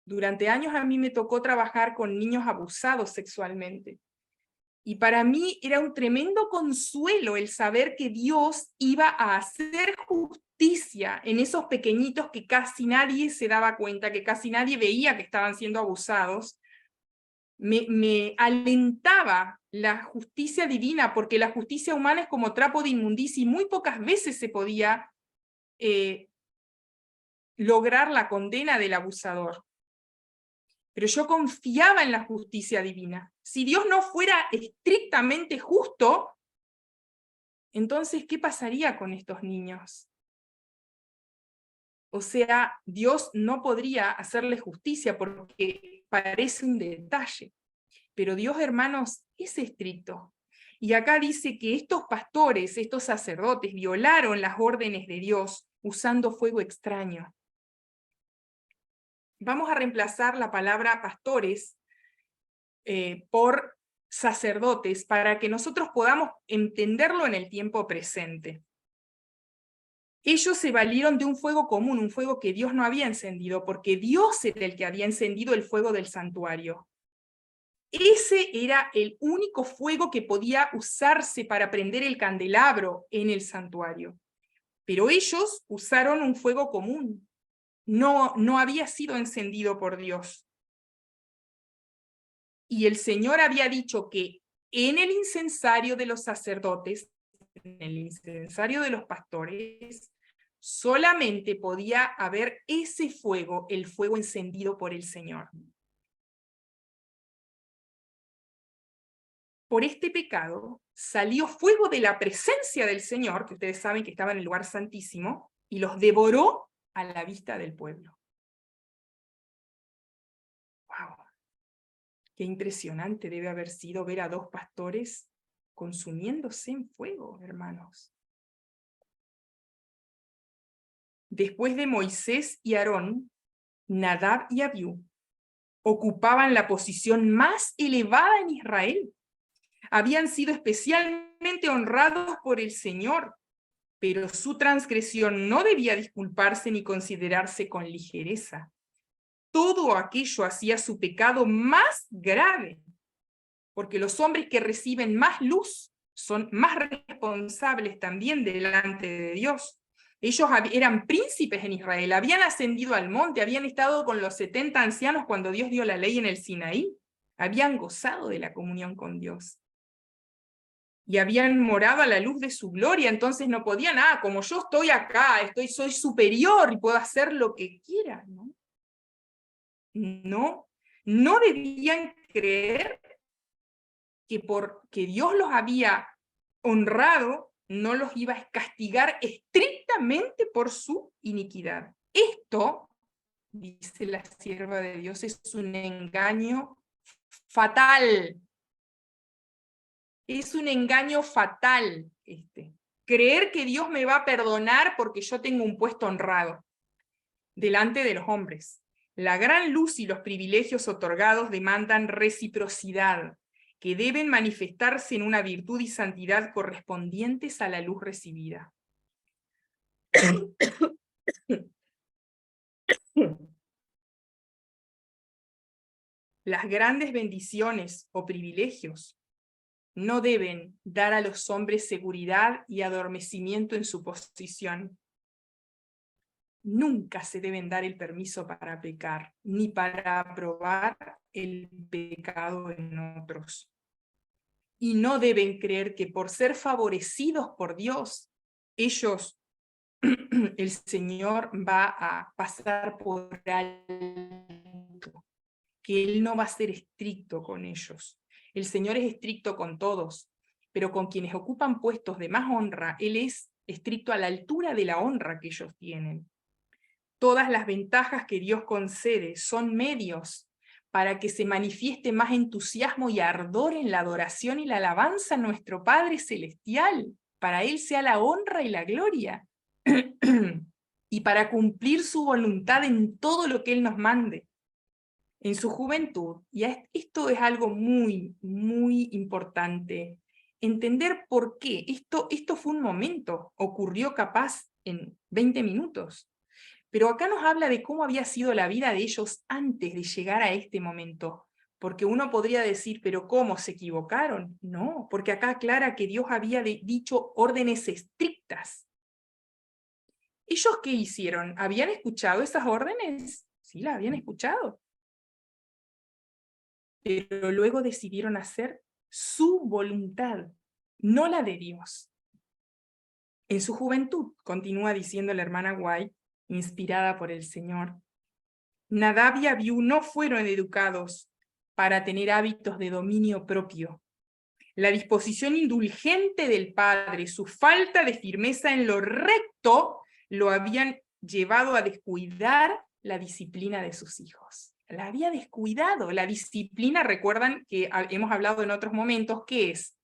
Durante años a mí me tocó trabajar con niños abusados sexualmente. Y para mí era un tremendo consuelo el saber que Dios iba a hacer justicia en esos pequeñitos que casi nadie se daba cuenta, que casi nadie veía que estaban siendo abusados. Me alentaba la justicia divina, porque la justicia humana es como trapo de inmundicia y muy pocas veces se podía lograr la condena del abusador. Pero yo confiaba en la justicia divina. Si Dios no fuera estrictamente justo, entonces, ¿qué pasaría con estos niños? O sea, Dios no podría hacerle justicia porque parece un detalle. Pero Dios, hermanos, es estricto. Y acá dice que estos pastores, estos sacerdotes, violaron las órdenes de Dios usando fuego extraño. Vamos a reemplazar la palabra pastores por sacerdotes para que nosotros podamos entenderlo en el tiempo presente. Ellos se valieron de un fuego común, un fuego que Dios no había encendido, porque Dios era el que había encendido el fuego del santuario. Ese era el único fuego que podía usarse para prender el candelabro en el santuario. Pero ellos usaron un fuego común. No había sido encendido por Dios. Y el Señor había dicho que en el incensario de los sacerdotes, en el incensario de los pastores, solamente podía haber ese fuego, el fuego encendido por el Señor. Por este pecado salió fuego de la presencia del Señor, que ustedes saben que estaba en el lugar santísimo, y los devoró a la vista del pueblo. ¡Wow! Qué impresionante debe haber sido ver a 2 pastores consumiéndose en fuego, hermanos. Después de Moisés y Aarón, Nadab y Abiú ocupaban la posición más elevada en Israel. Habían sido especialmente honrados por el Señor, pero su transgresión no debía disculparse ni considerarse con ligereza. Todo aquello hacía su pecado más grave, porque los hombres que reciben más luz son más responsables también delante de Dios. Ellos eran príncipes en Israel, habían ascendido al monte, habían estado con los 70 ancianos cuando Dios dio la ley en el Sinaí, habían gozado de la comunión con Dios. Y habían morado a la luz de su gloria, entonces no podían, como yo estoy acá, soy superior y puedo hacer lo que quiera, ¿no? No debían creer que porque Dios los había honrado, no los iba a castigar estrictamente por su iniquidad. Esto, dice la sierva de Dios, es un engaño fatal. Es un engaño fatal creer que Dios me va a perdonar porque yo tengo un puesto honrado delante de los hombres. La gran luz y los privilegios otorgados demandan reciprocidad, que deben manifestarse en una virtud y santidad correspondientes a la luz recibida. Las grandes bendiciones o privilegios no deben dar a los hombres seguridad y adormecimiento en su posición. Nunca se deben dar el permiso para pecar, ni para aprobar el pecado en otros. Y no deben creer que por ser favorecidos por Dios, ellos, el Señor va a pasar por alto, que Él no va a ser estricto con ellos. El Señor es estricto con todos, pero con quienes ocupan puestos de más honra, Él es estricto a la altura de la honra que ellos tienen. Todas las ventajas que Dios concede son medios para que se manifieste más entusiasmo y ardor en la adoración y la alabanza a nuestro Padre Celestial. Para Él sea la honra y la gloria. Y para cumplir su voluntad en todo lo que Él nos mande. En su juventud, y esto es algo muy, muy importante, entender por qué. Esto fue un momento, ocurrió capaz en 20 minutos. Pero acá nos habla de cómo había sido la vida de ellos antes de llegar a este momento. Porque uno podría decir, pero ¿cómo se equivocaron? No, porque acá aclara que Dios había dicho órdenes estrictas. ¿Ellos qué hicieron? ¿Habían escuchado esas órdenes? Sí, las habían escuchado. Pero luego decidieron hacer su voluntad, no la de Dios. En su juventud, continúa diciendo la hermana White, inspirada por el Señor, Nadab y Abiú no fueron educados para tener hábitos de dominio propio. La disposición indulgente del padre, su falta de firmeza en lo recto, lo habían llevado a descuidar la disciplina de sus hijos. La había descuidado. La disciplina, recuerdan que hemos hablado en otros momentos, ¿qué es?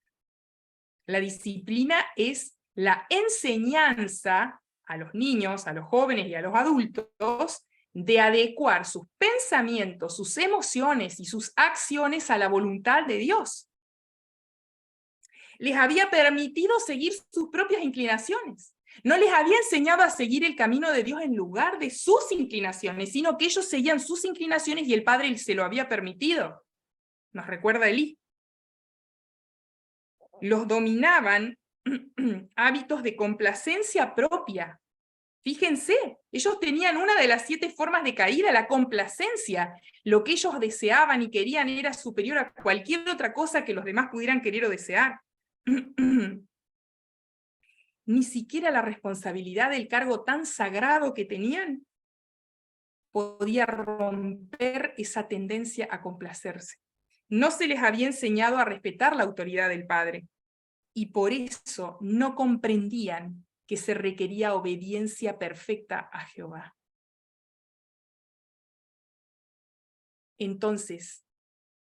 La disciplina es la enseñanza a los niños, a los jóvenes y a los adultos de adecuar sus pensamientos, sus emociones y sus acciones a la voluntad de Dios. Les había permitido seguir sus propias inclinaciones. No les había enseñado a seguir el camino de Dios en lugar de sus inclinaciones, sino que ellos seguían sus inclinaciones y el Padre se lo había permitido. Nos recuerda Elí. Los dominaban hábitos de complacencia propia. Fíjense, ellos tenían una de las 7 formas de caída, la complacencia. Lo que ellos deseaban y querían era superior a cualquier otra cosa que los demás pudieran querer o desear. Ni siquiera la responsabilidad del cargo tan sagrado que tenían podía romper esa tendencia a complacerse. No se les había enseñado a respetar la autoridad del Padre, y por eso no comprendían que se requería obediencia perfecta a Jehová. Entonces,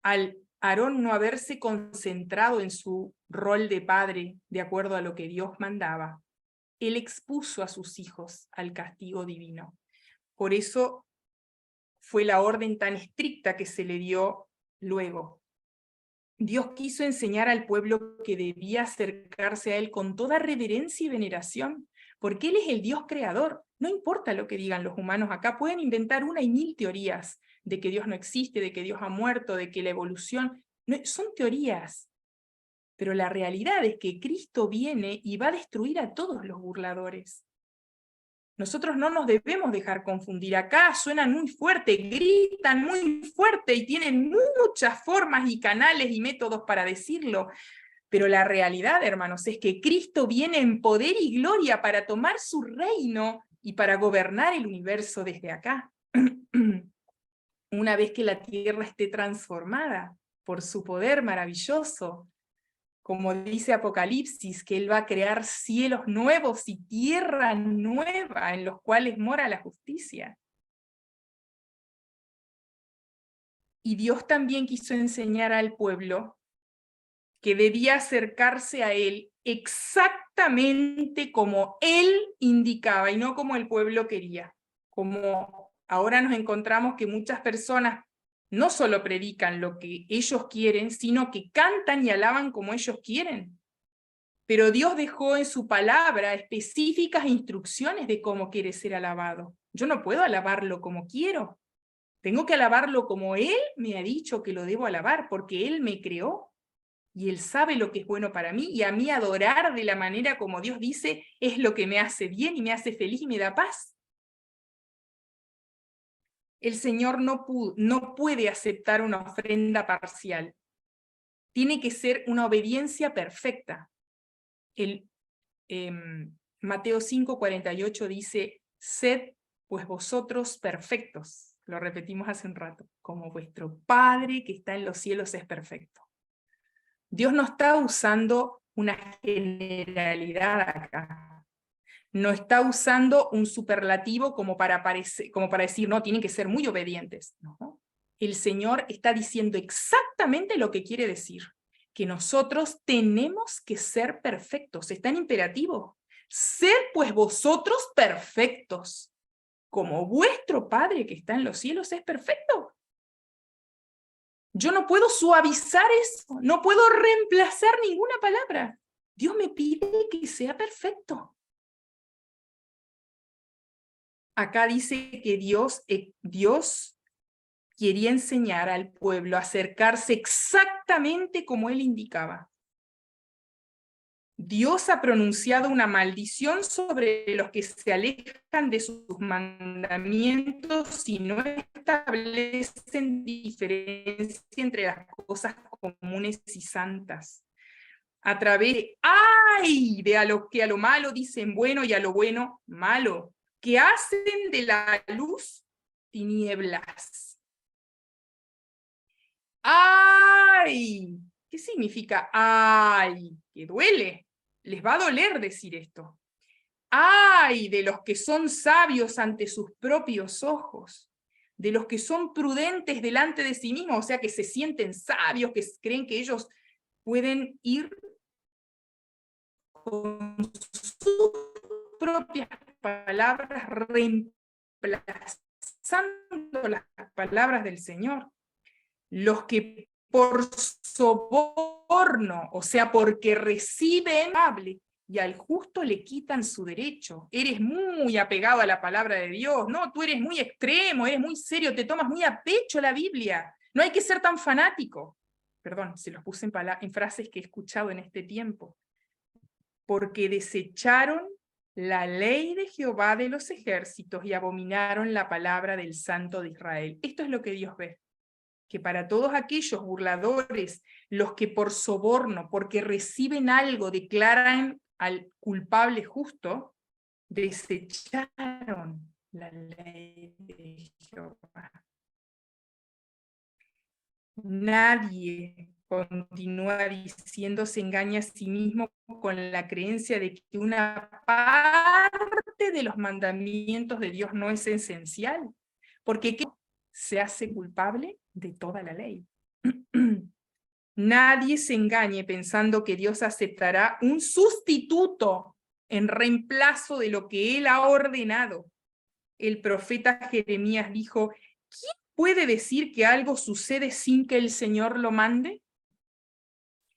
al Aarón no haberse concentrado en su rol de padre de acuerdo a lo que Dios mandaba, él expuso a sus hijos al castigo divino. Por eso fue la orden tan estricta que se le dio luego. Dios quiso enseñar al pueblo que debía acercarse a Él con toda reverencia y veneración, porque Él es el Dios creador. No importa lo que digan los humanos acá, pueden inventar 1 y 1000 teorías de que Dios no existe, de que Dios ha muerto, de que la evolución... No, son teorías, pero la realidad es que Cristo viene y va a destruir a todos los burladores. Nosotros no nos debemos dejar confundir. Acá suenan muy fuerte, gritan muy fuerte y tienen muchas formas y canales y métodos para decirlo. Pero la realidad, hermanos, es que Cristo viene en poder y gloria para tomar su reino y para gobernar el universo desde acá. Una vez que la tierra esté transformada por su poder maravilloso, como dice Apocalipsis, que Él va a crear cielos nuevos y tierra nueva en los cuales mora la justicia. Y Dios también quiso enseñar al pueblo que debía acercarse a Él exactamente como Él indicaba y no como el pueblo quería. Como ahora nos encontramos que muchas personas no solo predican lo que ellos quieren, sino que cantan y alaban como ellos quieren. Pero Dios dejó en su palabra específicas instrucciones de cómo quiere ser alabado. Yo no puedo alabarlo como quiero. Tengo que alabarlo como Él me ha dicho que lo debo alabar, porque Él me creó y Él sabe lo que es bueno para mí, y a mí adorar de la manera como Dios dice es lo que me hace bien y me hace feliz y me da paz. el Señor no puede aceptar una ofrenda parcial. Tiene que ser una obediencia perfecta. Mateo 5:48 dice, sed pues vosotros perfectos. Lo repetimos hace un rato, como vuestro Padre que está en los cielos es perfecto. Dios no está usando una generalidad acá. No está usando un superlativo como para decir, no, tienen que ser muy obedientes. No. El Señor está diciendo exactamente lo que quiere decir, que nosotros tenemos que ser perfectos. Está en imperativo. Sed pues vosotros perfectos, como vuestro Padre que está en los cielos es perfecto. Yo no puedo suavizar eso, no puedo reemplazar ninguna palabra. Dios me pide que sea perfecto. Acá dice que Dios quería enseñar al pueblo a acercarse exactamente como él indicaba. Dios ha pronunciado una maldición sobre los que se alejan de sus mandamientos y no establecen diferencia entre las cosas comunes y santas. A través de, ¡ay!, de a lo que a lo malo dicen bueno y a lo bueno malo, que hacen de la luz tinieblas. ¡Ay! ¿Qué significa ¡ay! Que duele. Les va a doler decir esto. ¡Ay! De los que son sabios ante sus propios ojos, de los que son prudentes delante de sí mismos, o sea, que se sienten sabios, que creen que ellos pueden ir con sus propias palabras reemplazando las palabras del Señor. Los que por soborno, o sea, porque reciben y al justo le quitan su derecho. Eres muy apegado a la palabra de Dios, no, tú eres muy extremo, eres muy serio, te tomas muy a pecho la Biblia. No hay que ser tan fanático. Perdón, se los puse en frases que he escuchado en este tiempo. Porque desecharon la ley de Jehová de los ejércitos y abominaron la palabra del Santo de Israel. Esto es lo que Dios ve. Que para todos aquellos burladores, los que por soborno, porque reciben algo, declaran al culpable justo, desecharon la ley de Jehová. Nadie, continúa diciendo, se engaña a sí mismo con la creencia de que una parte de los mandamientos de Dios no es esencial, porque se hace culpable de toda la ley. Nadie se engañe pensando que Dios aceptará un sustituto en reemplazo de lo que Él ha ordenado. El profeta Jeremías dijo, ¿quién puede decir que algo sucede sin que el Señor lo mande?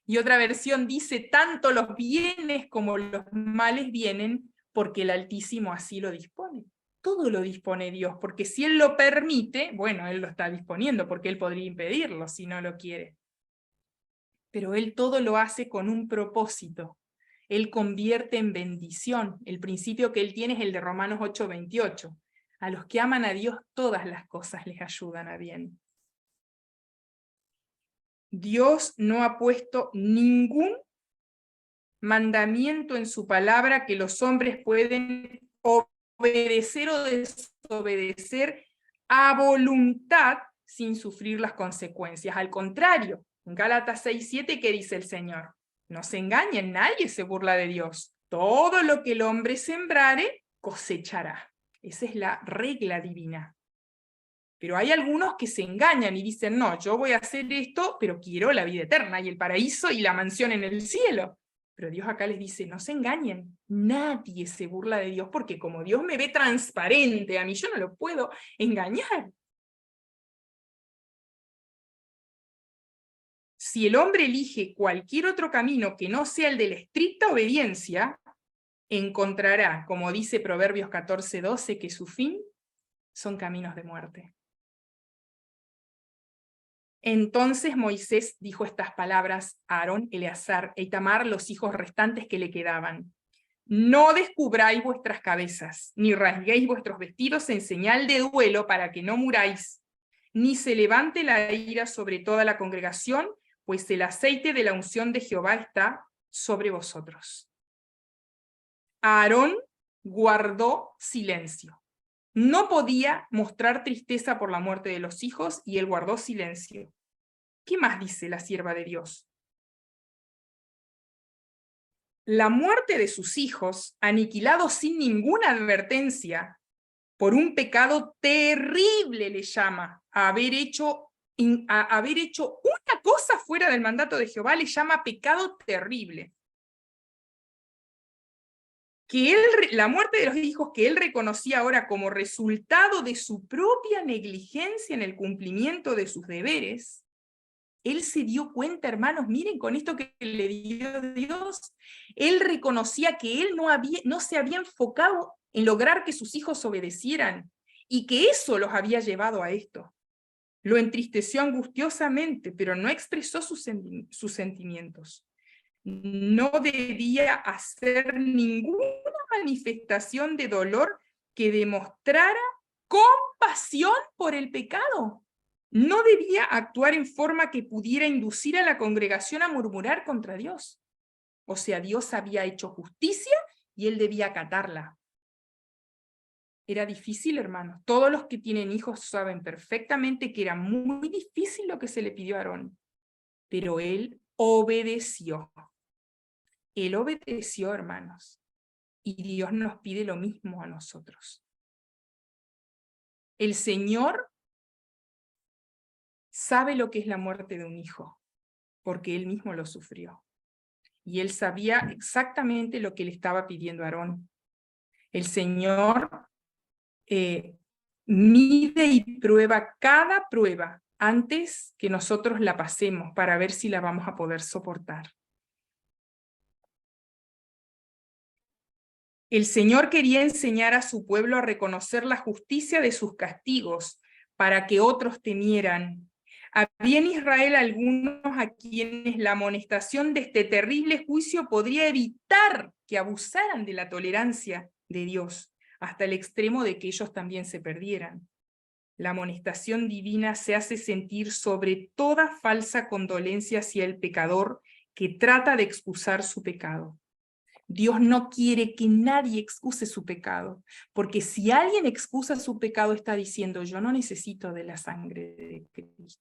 Y otra versión dice, tanto los bienes como los males vienen porque el Altísimo así lo dispone. Todo lo dispone Dios, porque si Él lo permite, bueno, Él lo está disponiendo, porque Él podría impedirlo si no lo quiere. Pero Él todo lo hace con un propósito. Él convierte en bendición. El principio que Él tiene es el de Romanos 8:28. A los que aman a Dios, todas las cosas les ayudan a bien. Dios no ha puesto ningún mandamiento en su palabra que los hombres pueden obedecer o desobedecer a voluntad sin sufrir las consecuencias. Al contrario, en Gálatas 6:7, ¿qué dice el Señor? No se engañen, nadie se burla de Dios. Todo lo que el hombre sembrare, cosechará. Esa es la regla divina. Pero hay algunos que se engañan y dicen, no, yo voy a hacer esto, pero quiero la vida eterna y el paraíso y la mansión en el cielo. Pero Dios acá les dice, no se engañen, nadie se burla de Dios, porque como Dios me ve transparente a mí, yo no lo puedo engañar. Si el hombre elige cualquier otro camino que no sea el de la estricta obediencia, encontrará, como dice Proverbios 14:12, que su fin son caminos de muerte. Entonces Moisés dijo estas palabras a Aarón, Eleazar e Itamar, los hijos restantes que le quedaban. No descubráis vuestras cabezas, ni rasguéis vuestros vestidos en señal de duelo para que no muráis, ni se levante la ira sobre toda la congregación, pues el aceite de la unción de Jehová está sobre vosotros. Aarón guardó silencio. No podía mostrar tristeza por la muerte de los hijos y él guardó silencio. ¿Qué más dice la sierva de Dios? La muerte de sus hijos, aniquilados sin ninguna advertencia, por un pecado terrible le llama, a haber hecho una cosa fuera del mandato de Jehová, le llama pecado terrible. Que la muerte de los hijos que él reconocía ahora como resultado de su propia negligencia en el cumplimiento de sus deberes, él se dio cuenta, hermanos, miren con esto que le dio Dios, él reconocía que él no se había enfocado en lograr que sus hijos obedecieran, y que eso los había llevado a esto. Lo entristeció angustiosamente, pero no expresó sus sentimientos. No debía hacer ninguna manifestación de dolor que demostrara compasión por el pecado. No debía actuar en forma que pudiera inducir a la congregación a murmurar contra Dios. O sea, Dios había hecho justicia y él debía acatarla. Era difícil, hermanos. Todos los que tienen hijos saben perfectamente que era muy difícil lo que se le pidió a Aarón. Pero él obedeció. Él obedeció, hermanos. Y Dios nos pide lo mismo a nosotros. El Señor sabe lo que es la muerte de un hijo, porque él mismo lo sufrió. Y él sabía exactamente lo que le estaba pidiendo a Aarón. El Señor mide y prueba cada prueba antes que nosotros la pasemos para ver si la vamos a poder soportar. El Señor quería enseñar a su pueblo a reconocer la justicia de sus castigos para que otros temieran. Había en Israel algunos a quienes la amonestación de este terrible juicio podría evitar que abusaran de la tolerancia de Dios, hasta el extremo de que ellos también se perdieran. La amonestación divina se hace sentir sobre toda falsa condolencia hacia el pecador que trata de excusar su pecado. Dios no quiere que nadie excuse su pecado, porque si alguien excusa su pecado está diciendo, yo no necesito de la sangre de Cristo.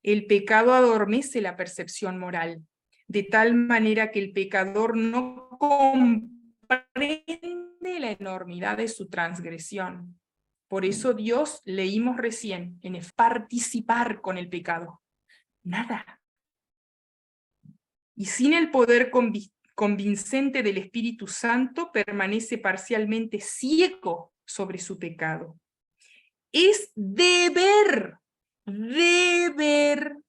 El pecado adormece la percepción moral, de tal manera que el pecador no comprende la enormidad de su transgresión. Por eso Dios, leímos recién, en participar con el pecado. Nada. Y sin el poder convincente del Espíritu Santo, permanece parcialmente ciego sobre su pecado. Es deber de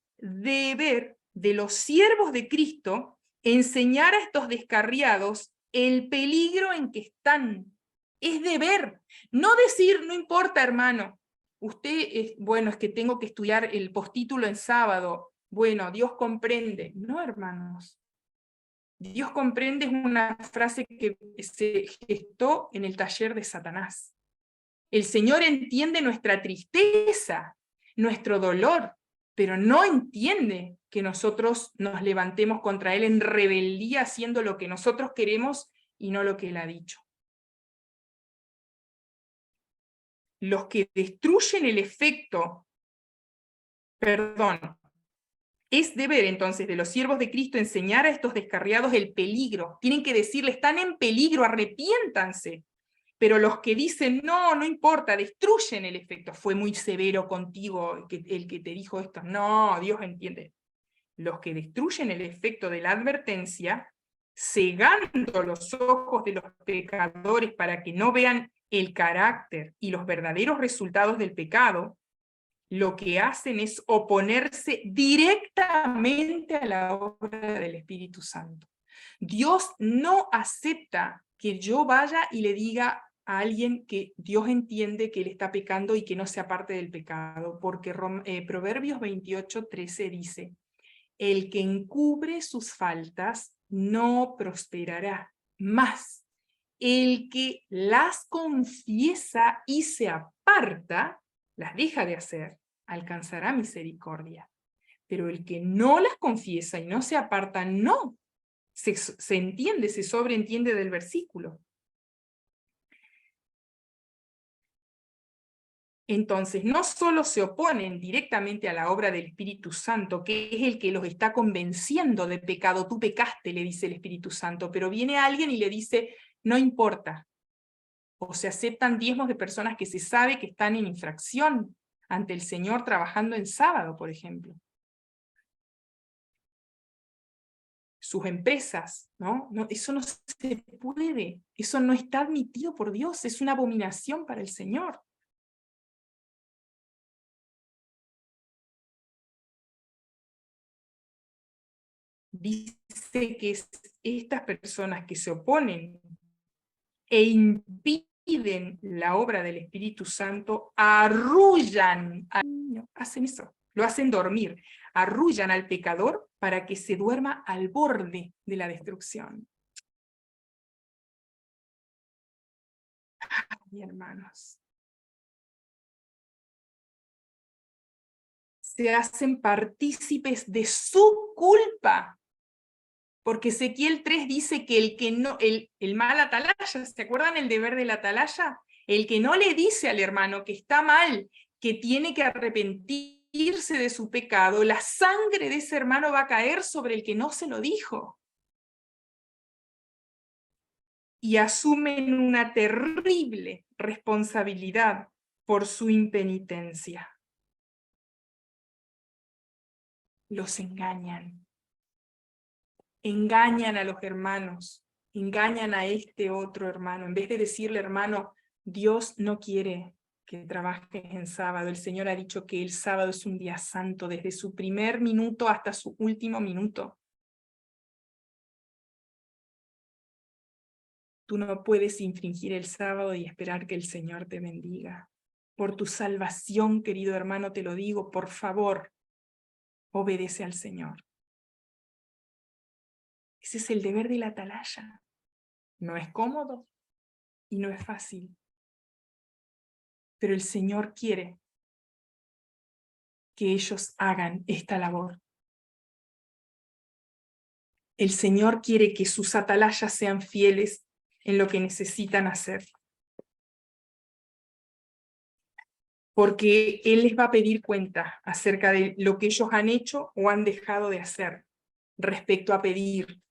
los siervos de Cristo enseñar a estos descarriados el peligro en que están. Es deber. No decir, no importa, hermano, usted, bueno, es que tengo que estudiar el postítulo en sábado. Bueno, Dios comprende. No, hermanos. Dios comprende es una frase que se gestó en el taller de Satanás. El Señor entiende nuestra tristeza, nuestro dolor, pero no entiende que nosotros nos levantemos contra Él en rebeldía haciendo lo que nosotros queremos y no lo que Él ha dicho. Los que destruyen el efecto, es deber entonces de los siervos de Cristo enseñar a estos descarriados el peligro. Tienen que decirle, están en peligro, arrepiéntanse. Pero los que dicen, no, no importa, destruyen el efecto. Fue muy severo contigo el que te dijo esto. No, Dios entiende. Los que destruyen el efecto de la advertencia, cegando los ojos de los pecadores para que no vean el carácter y los verdaderos resultados del pecado, lo que hacen es oponerse directamente a la obra del Espíritu Santo. Dios no acepta que yo vaya y le diga a alguien que Dios entiende que él está pecando y que no sea parte del pecado, porque Proverbios 28:13 dice, El que encubre sus faltas no prosperará, mas el que las confiesa y se aparta, las deja de hacer, alcanzará misericordia. Pero el que no las confiesa y no se aparta, no. Se entiende, se sobreentiende del versículo. Entonces, no solo se oponen directamente a la obra del Espíritu Santo, que es el que los está convenciendo de pecado. Tú pecaste, le dice el Espíritu Santo, pero viene alguien y le dice, no importa. O se aceptan diezmos de personas que se sabe que están en infracción ante el Señor trabajando en sábado, por ejemplo. Sus empresas, ¿no? Eso no se puede, eso no está admitido por Dios, es una abominación para el Señor. Dice que estas personas que se oponen e impiden la obra del Espíritu Santo, arrullan, hacen eso, lo hacen dormir, arrullan al pecador para que se duerma al borde de la destrucción. Ay, hermanos. Se hacen partícipes de su culpa. Porque Ezequiel 3 dice que el que no, el mal atalaya, ¿se acuerdan el deber del atalaya? El que no le dice al hermano que está mal, que tiene que arrepentirse de su pecado, la sangre de ese hermano va a caer sobre el que no se lo dijo. Y asumen una terrible responsabilidad por su impenitencia. Los engañan. Engañan a los hermanos, engañan a este otro hermano. En vez de decirle, hermano, Dios no quiere que trabajes en sábado. El Señor ha dicho que el sábado es un día santo, desde su primer minuto hasta su último minuto. Tú no puedes infringir el sábado y esperar que el Señor te bendiga. Por tu salvación, querido hermano, te lo digo, por favor, obedece al Señor. Ese es el deber de la atalaya. No es cómodo y no es fácil. Pero el Señor quiere que ellos hagan esta labor. El Señor quiere que sus atalayas sean fieles en lo que necesitan hacer. Porque Él les va a pedir cuenta acerca de lo que ellos han hecho o han dejado de hacer respecto a pedir.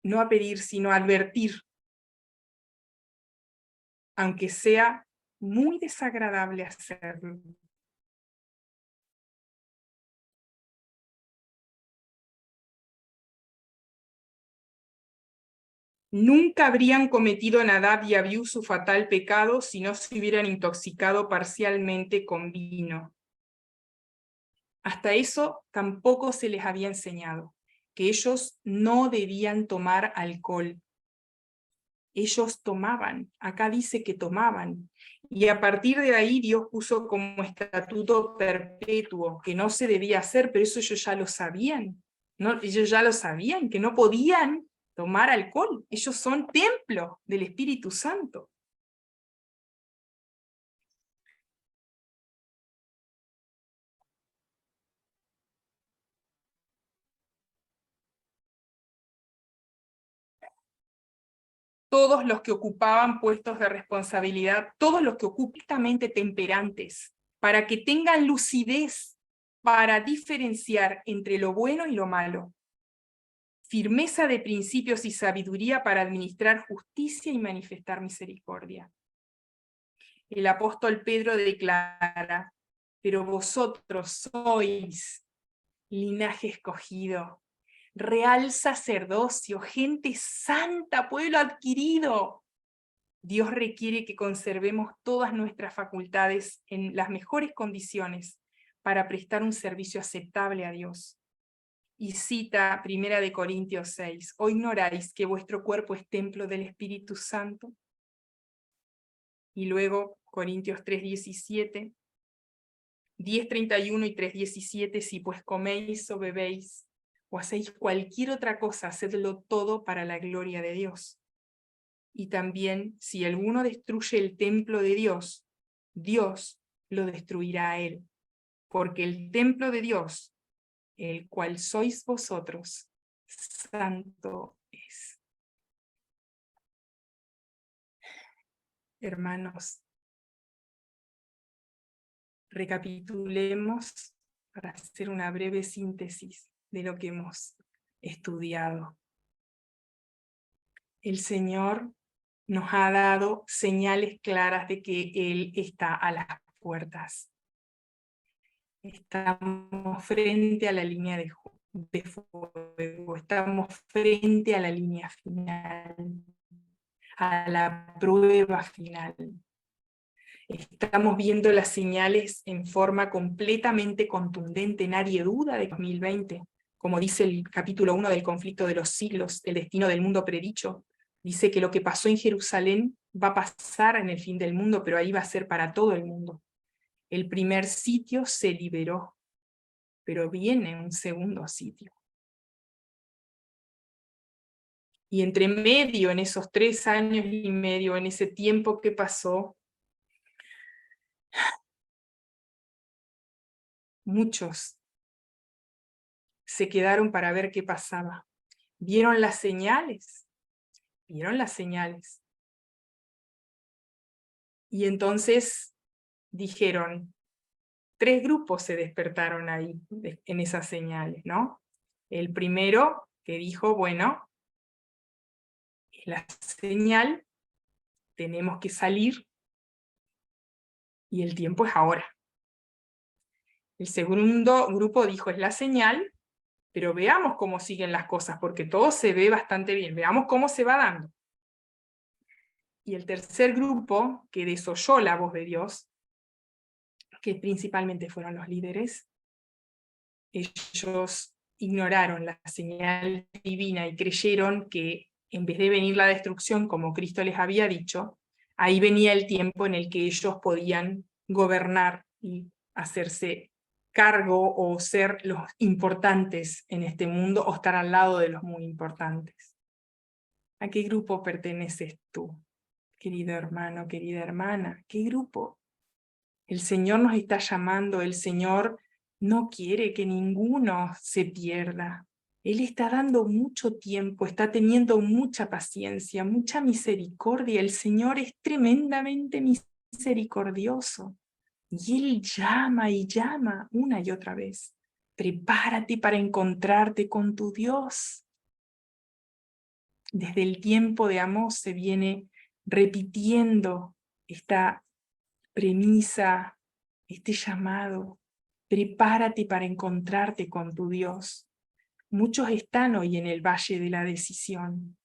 No a pedir, sino a advertir. Aunque sea muy desagradable hacerlo. Nunca habrían cometido Nadab y Abiú su fatal pecado si no se hubieran intoxicado parcialmente con vino. Hasta eso tampoco se les había enseñado, que ellos no debían tomar alcohol. Ellos tomaban, acá dice que tomaban, y a partir de ahí Dios puso como estatuto perpetuo, que no se debía hacer, pero eso ellos ya lo sabían, ¿no? Ellos ya lo sabían, que no podían tomar alcohol, ellos son templo del Espíritu Santo. Todos los que ocupaban puestos de responsabilidad, todos los que ocupan temperantes, para que tengan lucidez para diferenciar entre lo bueno y lo malo, firmeza de principios y sabiduría para administrar justicia y manifestar misericordia. El apóstol Pedro declara, pero vosotros sois linaje escogido, real sacerdocio, gente santa, pueblo adquirido. Dios requiere que conservemos todas nuestras facultades en las mejores condiciones para prestar un servicio aceptable a Dios. Y cita 1 Corintios 6, ¿o ignoráis que vuestro cuerpo es templo del Espíritu Santo? Y luego Corintios 3:17, 10:31 y 3:17, si pues coméis o bebéis, o hacéis cualquier otra cosa, hacedlo todo para la gloria de Dios. Y también, si alguno destruye el templo de Dios, Dios lo destruirá a él, porque el templo de Dios, el cual sois vosotros, santo es. Hermanos, recapitulemos para hacer una breve síntesis de lo que hemos estudiado. El Señor nos ha dado señales claras de que Él está a las puertas. Estamos frente a la línea de fuego, estamos frente a la línea final, a la prueba final. Estamos viendo las señales en forma completamente contundente, nadie duda de 2020, como dice el capítulo 1 del conflicto de los siglos, el destino del mundo predicho. Dice que lo que pasó en Jerusalén va a pasar en el fin del mundo, pero ahí va a ser para todo el mundo. El primer sitio se liberó, pero viene un segundo sitio. Y entre medio, en esos 3 años y medio, en ese tiempo que pasó, muchos se quedaron para ver qué pasaba. ¿Vieron las señales? ¿Vieron las señales? Y entonces dijeron, 3 grupos se despertaron ahí, en esas señales, ¿no? El primero que dijo, bueno, es la señal, tenemos que salir, y el tiempo es ahora. El segundo grupo dijo, es la señal, pero veamos cómo siguen las cosas, porque todo se ve bastante bien, veamos cómo se va dando. Y el tercer grupo, que desoyó la voz de Dios, que principalmente fueron los líderes, ellos ignoraron la señal divina y creyeron que en vez de venir la destrucción, como Cristo les había dicho, ahí venía el tiempo en el que ellos podían gobernar y hacerse cargo o ser los importantes en este mundo o estar al lado de los muy importantes. ¿A qué grupo perteneces tú, querido hermano, querida hermana? ¿Qué grupo? El Señor nos está llamando, el Señor no quiere que ninguno se pierda. Él está dando mucho tiempo, está teniendo mucha paciencia, mucha misericordia. El Señor es tremendamente misericordioso. Y Él llama y llama una y otra vez. Prepárate para encontrarte con tu Dios. Desde el tiempo de Amós se viene repitiendo esta premisa, este llamado. Prepárate para encontrarte con tu Dios. Muchos están hoy en el valle de la decisión.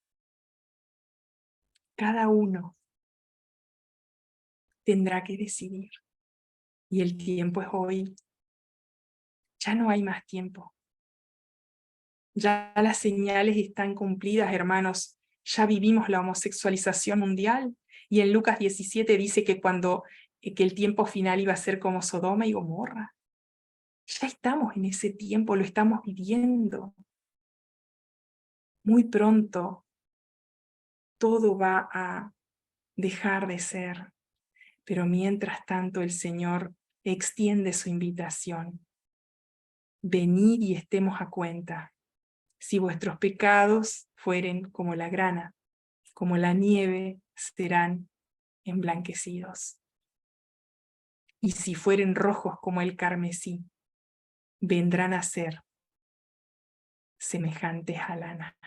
Cada uno tendrá que decidir. Y el tiempo es hoy. Ya no hay más tiempo. Ya las señales están cumplidas, hermanos. Ya vivimos la homosexualización mundial. Y en Lucas 17 dice que que el tiempo final iba a ser como Sodoma y Gomorra. Ya estamos en ese tiempo, lo estamos viviendo. Muy pronto todo va a dejar de ser, pero mientras tanto el Señor extiende su invitación. Venid y estemos a cuenta. Si vuestros pecados fueren como la grana, como la nieve, serán emblanquecidos. Y si fueren rojos como el carmesí, vendrán a ser semejantes a lana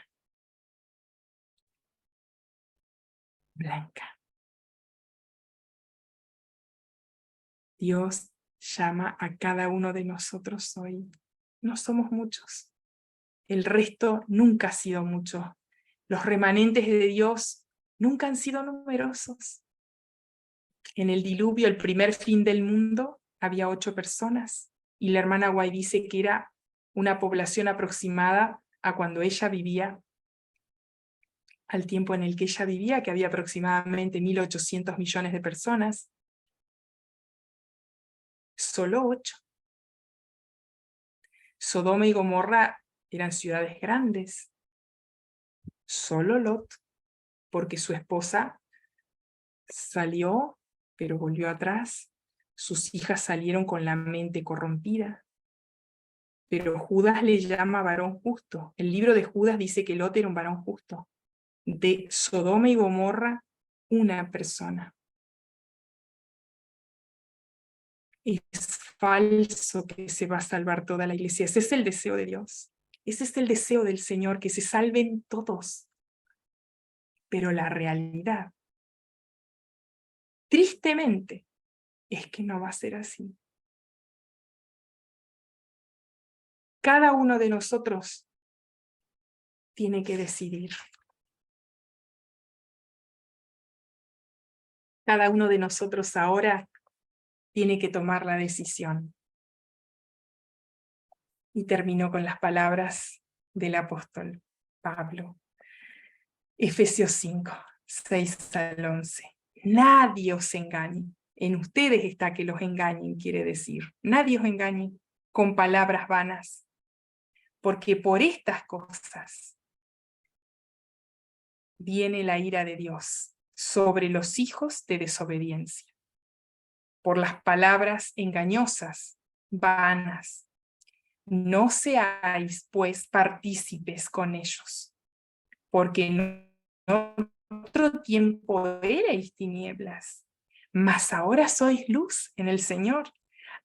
blanca. Dios llama a cada uno de nosotros hoy. No somos muchos. El resto nunca ha sido mucho. Los remanentes de Dios nunca han sido numerosos. En el diluvio, el primer fin del mundo, había 8 personas. Y la hermana Guay dice que era una población aproximada a cuando ella vivía, al tiempo en el que ella vivía, que había aproximadamente 1.800 millones de personas. solo 8. Sodoma y Gomorra eran ciudades grandes, solo Lot, porque su esposa salió, pero volvió atrás. Sus hijas salieron con la mente corrompida. Pero Judas le llama varón justo. El libro de Judas dice que Lot era un varón justo. De Sodoma y Gomorra, una persona. Es falso que se va a salvar toda la iglesia. Ese es el deseo de Dios. Ese es el deseo del Señor, que se salven todos. Pero la realidad, tristemente, es que no va a ser así. Cada uno de nosotros tiene que decidir. Cada uno de nosotros ahora tiene que tomar la decisión. Y terminó con las palabras del apóstol Pablo. Efesios 5, 6 al 11. Nadie os engañe. En ustedes está que los engañen, quiere decir. Nadie os engañe con palabras vanas. Porque por estas cosas viene la ira de Dios sobre los hijos de desobediencia. Por las palabras engañosas, vanas. No seáis, pues, partícipes con ellos. Porque en otro tiempo erais tinieblas, mas ahora sois luz en el Señor.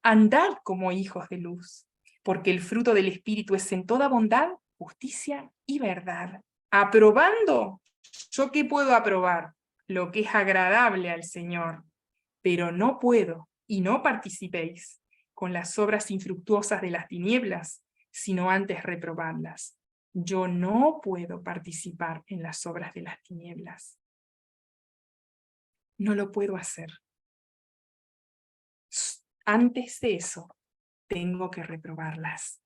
Andad como hijos de luz, porque el fruto del Espíritu es en toda bondad, justicia y verdad. Aprobando, ¿yo qué puedo aprobar? Lo que es agradable al Señor, pero no puedo, y no participéis con las obras infructuosas de las tinieblas, sino antes reprobarlas. Yo no puedo participar en las obras de las tinieblas. No lo puedo hacer. Antes de eso, tengo que reprobarlas.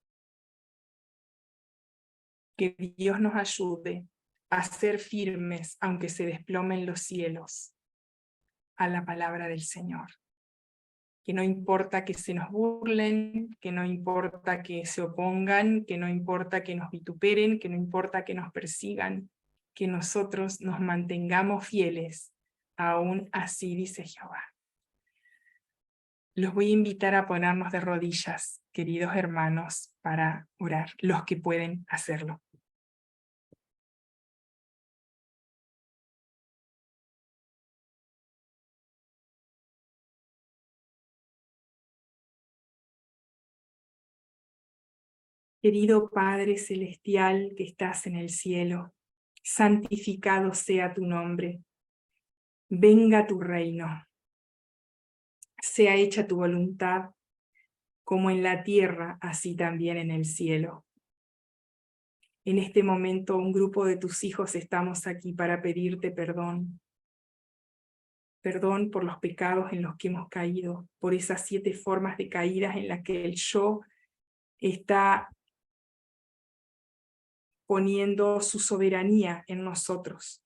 Que Dios nos ayude a ser firmes, aunque se desplomen los cielos, a la palabra del Señor. Que no importa que se nos burlen, que no importa que se opongan, que no importa que nos vituperen, que no importa que nos persigan, que nosotros nos mantengamos fieles, aún así dice Jehová. Los voy a invitar a ponernos de rodillas, queridos hermanos, para orar, los que pueden hacerlo. Querido Padre Celestial que estás en el cielo, santificado sea tu nombre. Venga tu reino. Sea hecha tu voluntad, como en la tierra, así también en el cielo. En este momento, un grupo de tus hijos estamos aquí para pedirte perdón. Perdón por los pecados en los que hemos caído, por esas 7 formas de caídas en las que el yo está poniendo su soberanía en nosotros.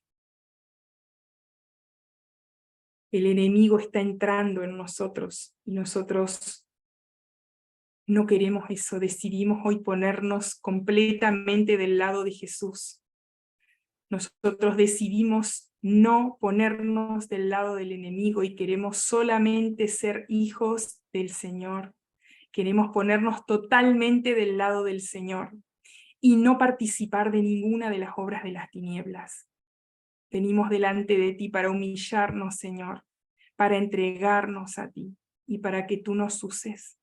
El enemigo está entrando en nosotros y nosotros no queremos eso. Decidimos hoy ponernos completamente del lado de Jesús. Nosotros decidimos no ponernos del lado del enemigo y queremos solamente ser hijos del Señor. Queremos ponernos totalmente del lado del Señor y no participar de ninguna de las obras de las tinieblas. Venimos delante de ti para humillarnos, Señor, para entregarnos a ti y para que tú nos uses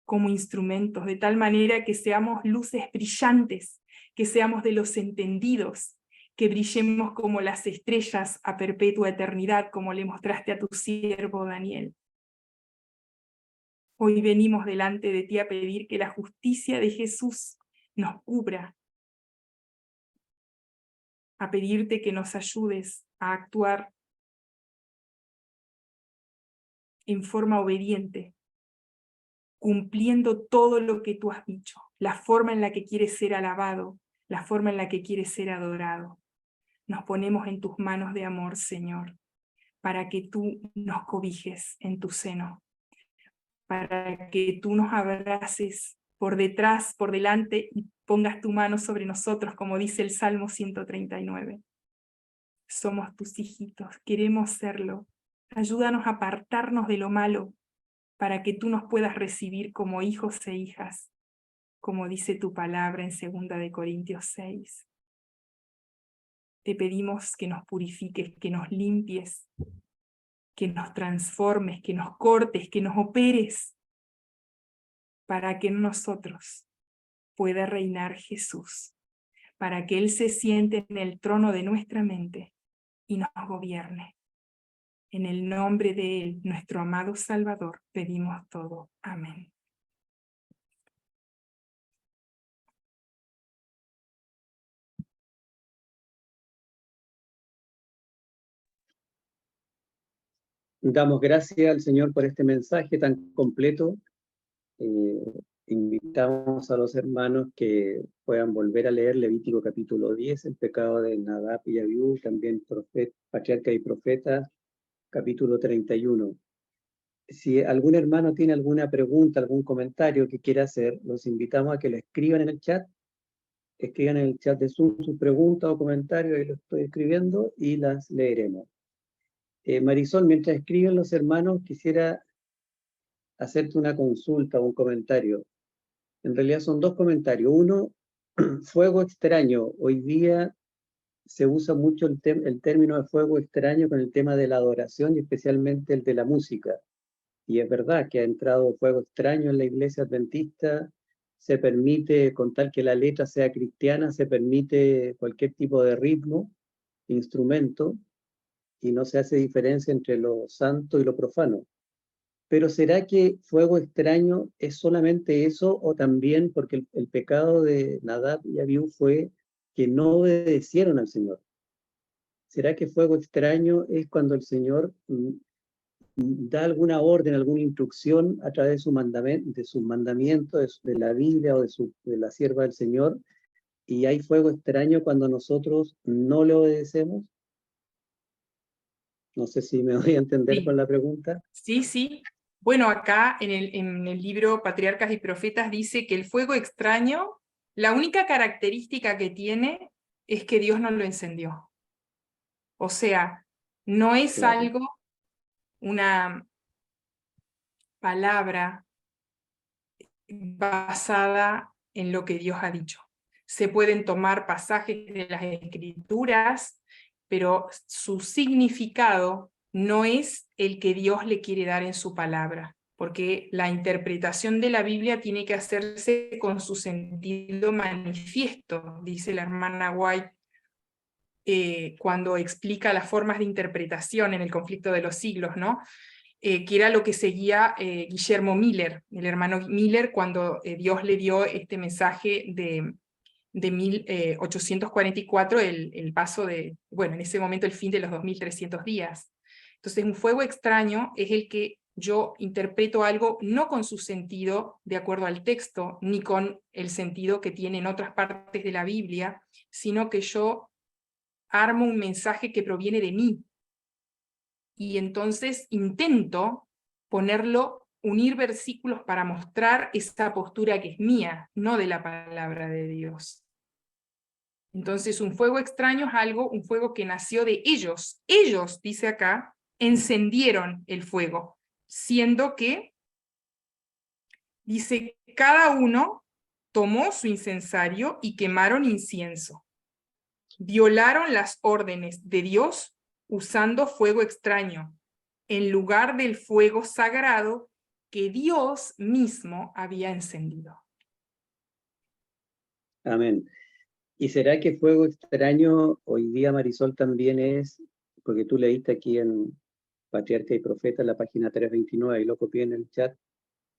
como instrumentos, de tal manera que seamos luces brillantes, que seamos de los entendidos, que brillemos como las estrellas a perpetua eternidad, como le mostraste a tu siervo Daniel. Hoy venimos delante de ti a pedir que la justicia de Jesús nos cubra, a pedirte que nos ayudes a actuar en forma obediente, cumpliendo todo lo que tú has dicho, la forma en la que quieres ser alabado, la forma en la que quieres ser adorado. Nos ponemos en tus manos de amor, Señor, para que tú nos cobijes en tu seno, para que tú nos abraces por detrás, por delante, y pongas tu mano sobre nosotros, como dice el Salmo 139. Somos tus hijitos, queremos serlo. Ayúdanos a apartarnos de lo malo, para que tú nos puedas recibir como hijos e hijas, como dice tu palabra en 2 de Corintios 6. Te pedimos que nos purifiques, que nos limpies, que nos transformes, que nos cortes, que nos operes, para que en nosotros pueda reinar Jesús, para que Él se siente en el trono de nuestra mente y nos gobierne. En el nombre de Él, nuestro amado Salvador, pedimos todo. Amén. Damos gracias al Señor por este mensaje tan completo. Invitamos a los hermanos que puedan volver a leer Levítico capítulo 10, el pecado de Nadab y Abiú, también patriarca y profeta, capítulo 31. Si algún hermano tiene alguna pregunta, algún comentario que quiera hacer, los invitamos a que lo escriban en el chat. Escriban en el chat de Zoom sus preguntas o comentarios, ahí lo estoy escribiendo y las leeremos. Marisol, mientras escriben los hermanos, quisiera hacerte una consulta o un comentario. En realidad son dos comentarios. Uno, fuego extraño. Hoy día se usa mucho el término de fuego extraño con el tema de la adoración y especialmente el de la música. Y es verdad que ha entrado fuego extraño en la iglesia adventista. Se permite, con tal que la letra sea cristiana, se permite cualquier tipo de ritmo, instrumento, y no se hace diferencia entre lo santo y lo profano. Pero ¿será que fuego extraño es solamente eso o también porque el pecado de Nadab y Abiú fue que no obedecieron al Señor? ¿Será que fuego extraño es cuando el Señor da alguna orden, alguna instrucción a través de sus mandamientos, de la Biblia o de la sierva del Señor, y hay fuego extraño cuando nosotros no le obedecemos? No sé si me voy a entender con la pregunta. Sí, sí. Bueno, acá en el libro Patriarcas y Profetas dice que el fuego extraño, la única característica que tiene es que Dios no lo encendió. O sea, no es Claro. algo, una palabra basada en lo que Dios ha dicho. Se pueden tomar pasajes de las Escrituras, pero su significado no es el que Dios le quiere dar en su palabra, porque la interpretación de la Biblia tiene que hacerse con su sentido manifiesto, dice la hermana White, cuando explica las formas de interpretación en el conflicto de los siglos, ¿no? Que era lo que seguía Guillermo Miller, el hermano Miller, cuando Dios le dio este mensaje de 1844, el paso de, bueno, en ese momento el fin de los 2300 días. Entonces, un fuego extraño es el que yo interpreto algo no con su sentido de acuerdo al texto, ni con el sentido que tiene en otras partes de la Biblia, sino que yo armo un mensaje que proviene de mí, y entonces intento ponerlo, unir versículos para mostrar esa postura que es mía, no de la palabra de Dios. Entonces un fuego extraño es algo, un fuego que nació de ellos. Ellos, dice acá, encendieron el fuego, siendo que, dice, cada uno tomó su incensario y quemaron incienso. Violaron las órdenes de Dios usando fuego extraño, en lugar del fuego sagrado que Dios mismo había encendido. Amén. ¿Y será que fuego extraño hoy día, Marisol, también es, porque tú leíste aquí en Patriarca y Profeta, la página 329, y lo copié en el chat,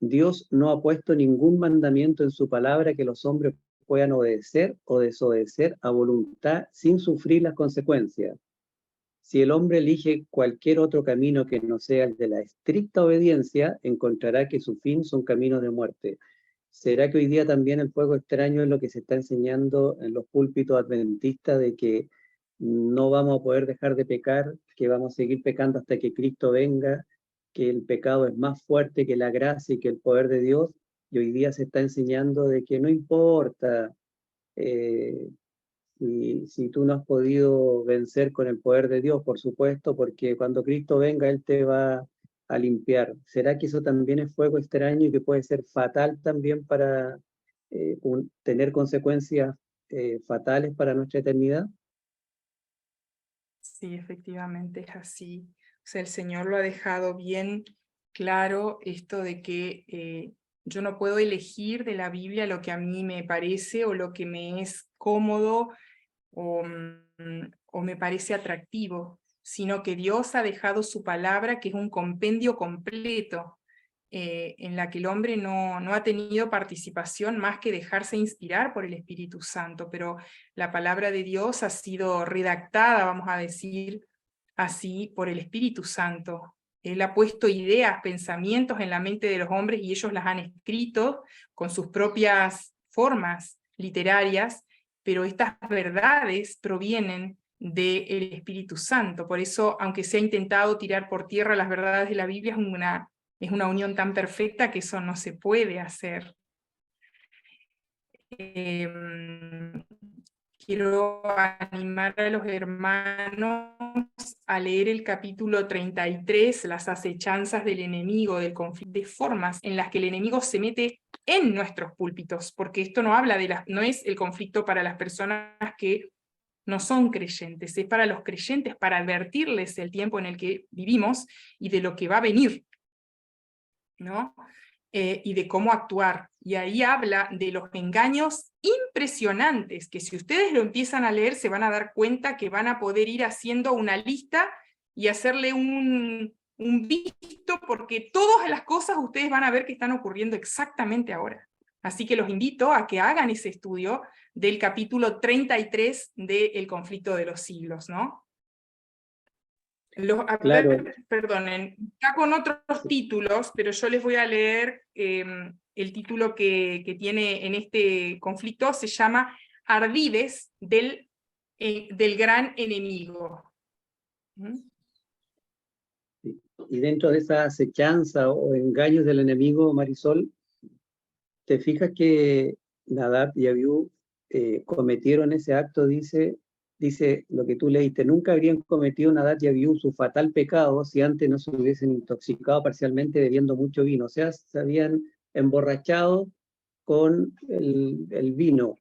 Dios no ha puesto ningún mandamiento en su palabra que los hombres puedan obedecer o desobedecer a voluntad sin sufrir las consecuencias? Si el hombre elige cualquier otro camino que no sea el de la estricta obediencia, encontrará que su fin son caminos de muerte. ¿Será que hoy día también el fuego extraño es lo que se está enseñando en los púlpitos adventistas de que no vamos a poder dejar de pecar, que vamos a seguir pecando hasta que Cristo venga? que el pecado es más fuerte que la gracia y que el poder de Dios, y hoy día se está enseñando de que no importa si tú no has podido vencer con el poder de Dios, por supuesto, porque cuando Cristo venga, Él te va a limpiar. ¿Será que eso también es fuego extraño y que puede ser fatal también para tener consecuencias fatales para nuestra eternidad? Sí, efectivamente es así. O sea, el Señor lo ha dejado bien claro, esto de que yo no puedo elegir de la Biblia lo que a mí me parece o lo que me es cómodo o me parece atractivo, sino que Dios ha dejado su palabra, que es un compendio completo, en la que el hombre no ha tenido participación más que dejarse inspirar por el Espíritu Santo, pero la palabra de Dios ha sido redactada, vamos a decir así, por el Espíritu Santo. Él ha puesto ideas, pensamientos en la mente de los hombres y ellos las han escrito con sus propias formas literarias, pero estas verdades provienen del Espíritu Santo. Por eso, aunque se ha intentado tirar por tierra las verdades de la Biblia, es una unión tan perfecta que eso no se puede hacer. Quiero animar a los hermanos a leer el capítulo 33, las acechanzas del enemigo, del conflicto, de formas en las que el enemigo se mete en nuestros púlpitos, porque esto no habla no es el conflicto para las personas que no son creyentes, es para los creyentes, para advertirles el tiempo en el que vivimos y de lo que va a venir, ¿no? Y de cómo actuar. Y ahí habla de los engaños impresionantes, que si ustedes lo empiezan a leer se van a dar cuenta que van a poder ir haciendo una lista y hacerle un visto, porque todas las cosas ustedes van a ver que están ocurriendo exactamente ahora. Así que los invito a que hagan ese estudio del capítulo 33 de El conflicto de los siglos, ¿no? Claro, Perdonen, está con otros títulos, pero yo les voy a leer el título que tiene en este conflicto, se llama Ardides del gran enemigo. y dentro de esa acechanza o engaños del enemigo, Marisol, te fijas que Nadab y Abiú cometieron ese acto, dice lo que tú leíste, nunca habrían cometido Nadab y Abiú su fatal pecado si antes no se hubiesen intoxicado parcialmente bebiendo mucho vino, o sea, se habían emborrachado con el vino.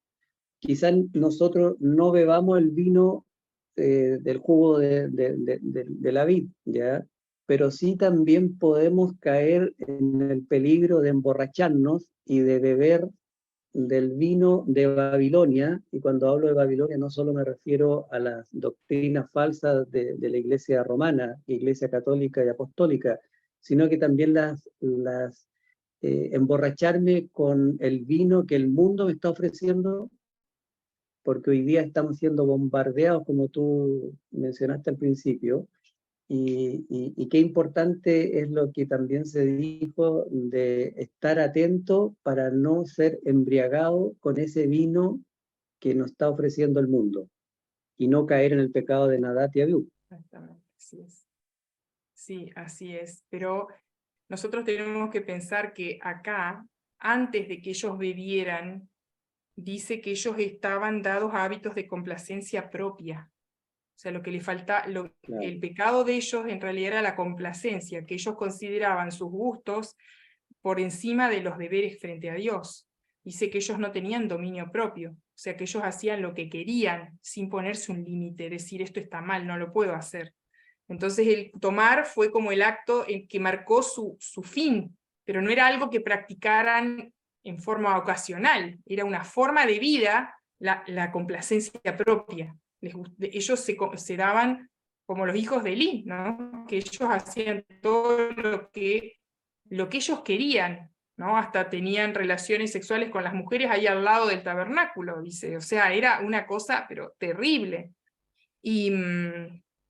Quizás nosotros no bebamos el vino del jugo de la vid, ¿ya? Pero sí también podemos caer en el peligro de emborracharnos y de beber del vino de Babilonia, y cuando hablo de Babilonia no solo me refiero a las doctrinas falsas de la Iglesia romana, Iglesia católica y apostólica, sino que también emborracharme con el vino que el mundo me está ofreciendo, porque hoy día estamos siendo bombardeados, como tú mencionaste al principio, y qué importante es lo que también se dijo de estar atento para no ser embriagado con ese vino que nos está ofreciendo el mundo y no caer en el pecado de Nadat y Abiú. Exactamente, así es. Sí, así es. Pero nosotros tenemos que pensar que acá, antes de que ellos bebieran, dice que ellos estaban dados a hábitos de complacencia propia. O sea, lo que le falta, Claro. el pecado de ellos en realidad era la complacencia, que ellos consideraban sus gustos por encima de los deberes frente a Dios. Dice que ellos no tenían dominio propio, o sea, que ellos hacían lo que querían sin ponerse un límite, decir esto está mal, no lo puedo hacer. Entonces el tomar fue como el acto en que marcó su fin, pero no era algo que practicaran en forma ocasional, era una forma de vida, la complacencia propia. Ellos se daban como los hijos de Elí, ¿no? Que ellos hacían todo lo que ellos querían, ¿no? Hasta tenían relaciones sexuales con las mujeres ahí al lado del tabernáculo, dice. O sea, era una cosa, pero terrible. Y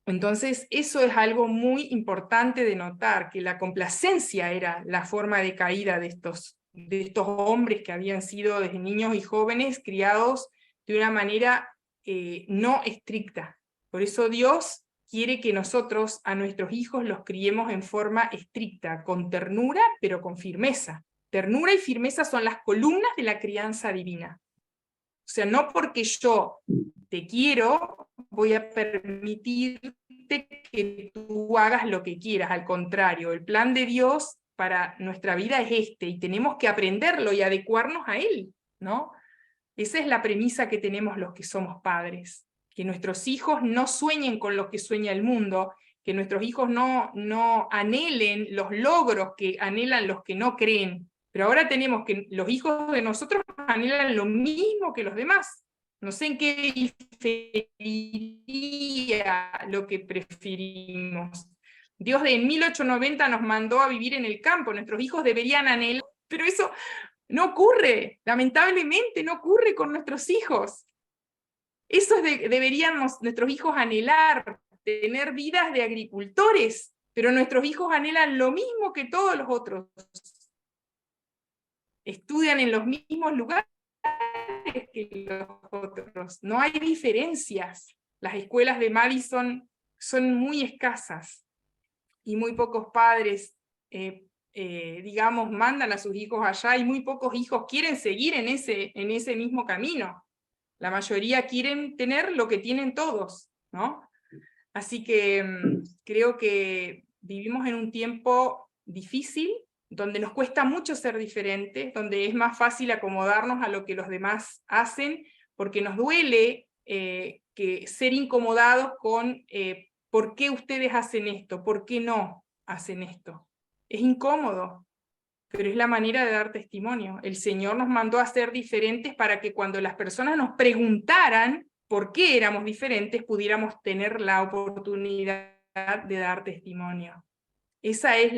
entonces eso es algo muy importante de notar, que la complacencia era la forma de caída de estos hombres que habían sido desde niños y jóvenes criados de una manera no estricta. Por eso Dios quiere que nosotros a nuestros hijos los criemos en forma estricta, con ternura, pero con firmeza. Ternura y firmeza son las columnas de la crianza divina. O sea, no porque yo te quiero, voy a permitirte que tú hagas lo que quieras. Al contrario, el plan de Dios para nuestra vida es este, y tenemos que aprenderlo y adecuarnos a él, ¿no? Esa es la premisa que tenemos los que somos padres. Que nuestros hijos no sueñen con lo que sueña el mundo, que nuestros hijos no anhelen los logros que anhelan los que no creen. Pero ahora tenemos que los hijos de nosotros anhelan lo mismo que los demás. No sé en qué diferiría lo que preferimos. Dios en 1890 nos mandó a vivir en el campo, nuestros hijos deberían anhelar, pero eso no ocurre, lamentablemente no ocurre con nuestros hijos. Eso deberían nuestros hijos anhelar, tener vidas de agricultores, pero nuestros hijos anhelan lo mismo que todos los otros. Estudian en los mismos lugares que los otros. No hay diferencias. Las escuelas de Madison son muy escasas y muy pocos padres, digamos, mandan a sus hijos allá, y muy pocos hijos quieren seguir en ese mismo camino. La mayoría quieren tener lo que tienen todos, ¿no? Así que creo que vivimos en un tiempo difícil, donde nos cuesta mucho ser diferentes, donde es más fácil acomodarnos a lo que los demás hacen, porque nos duele que ser incomodados con ¿por qué ustedes hacen esto? ¿Por qué no hacen esto? Es incómodo, pero es la manera de dar testimonio. El Señor nos mandó a ser diferentes para que cuando las personas nos preguntaran por qué éramos diferentes, pudiéramos tener la oportunidad de dar testimonio. Ese es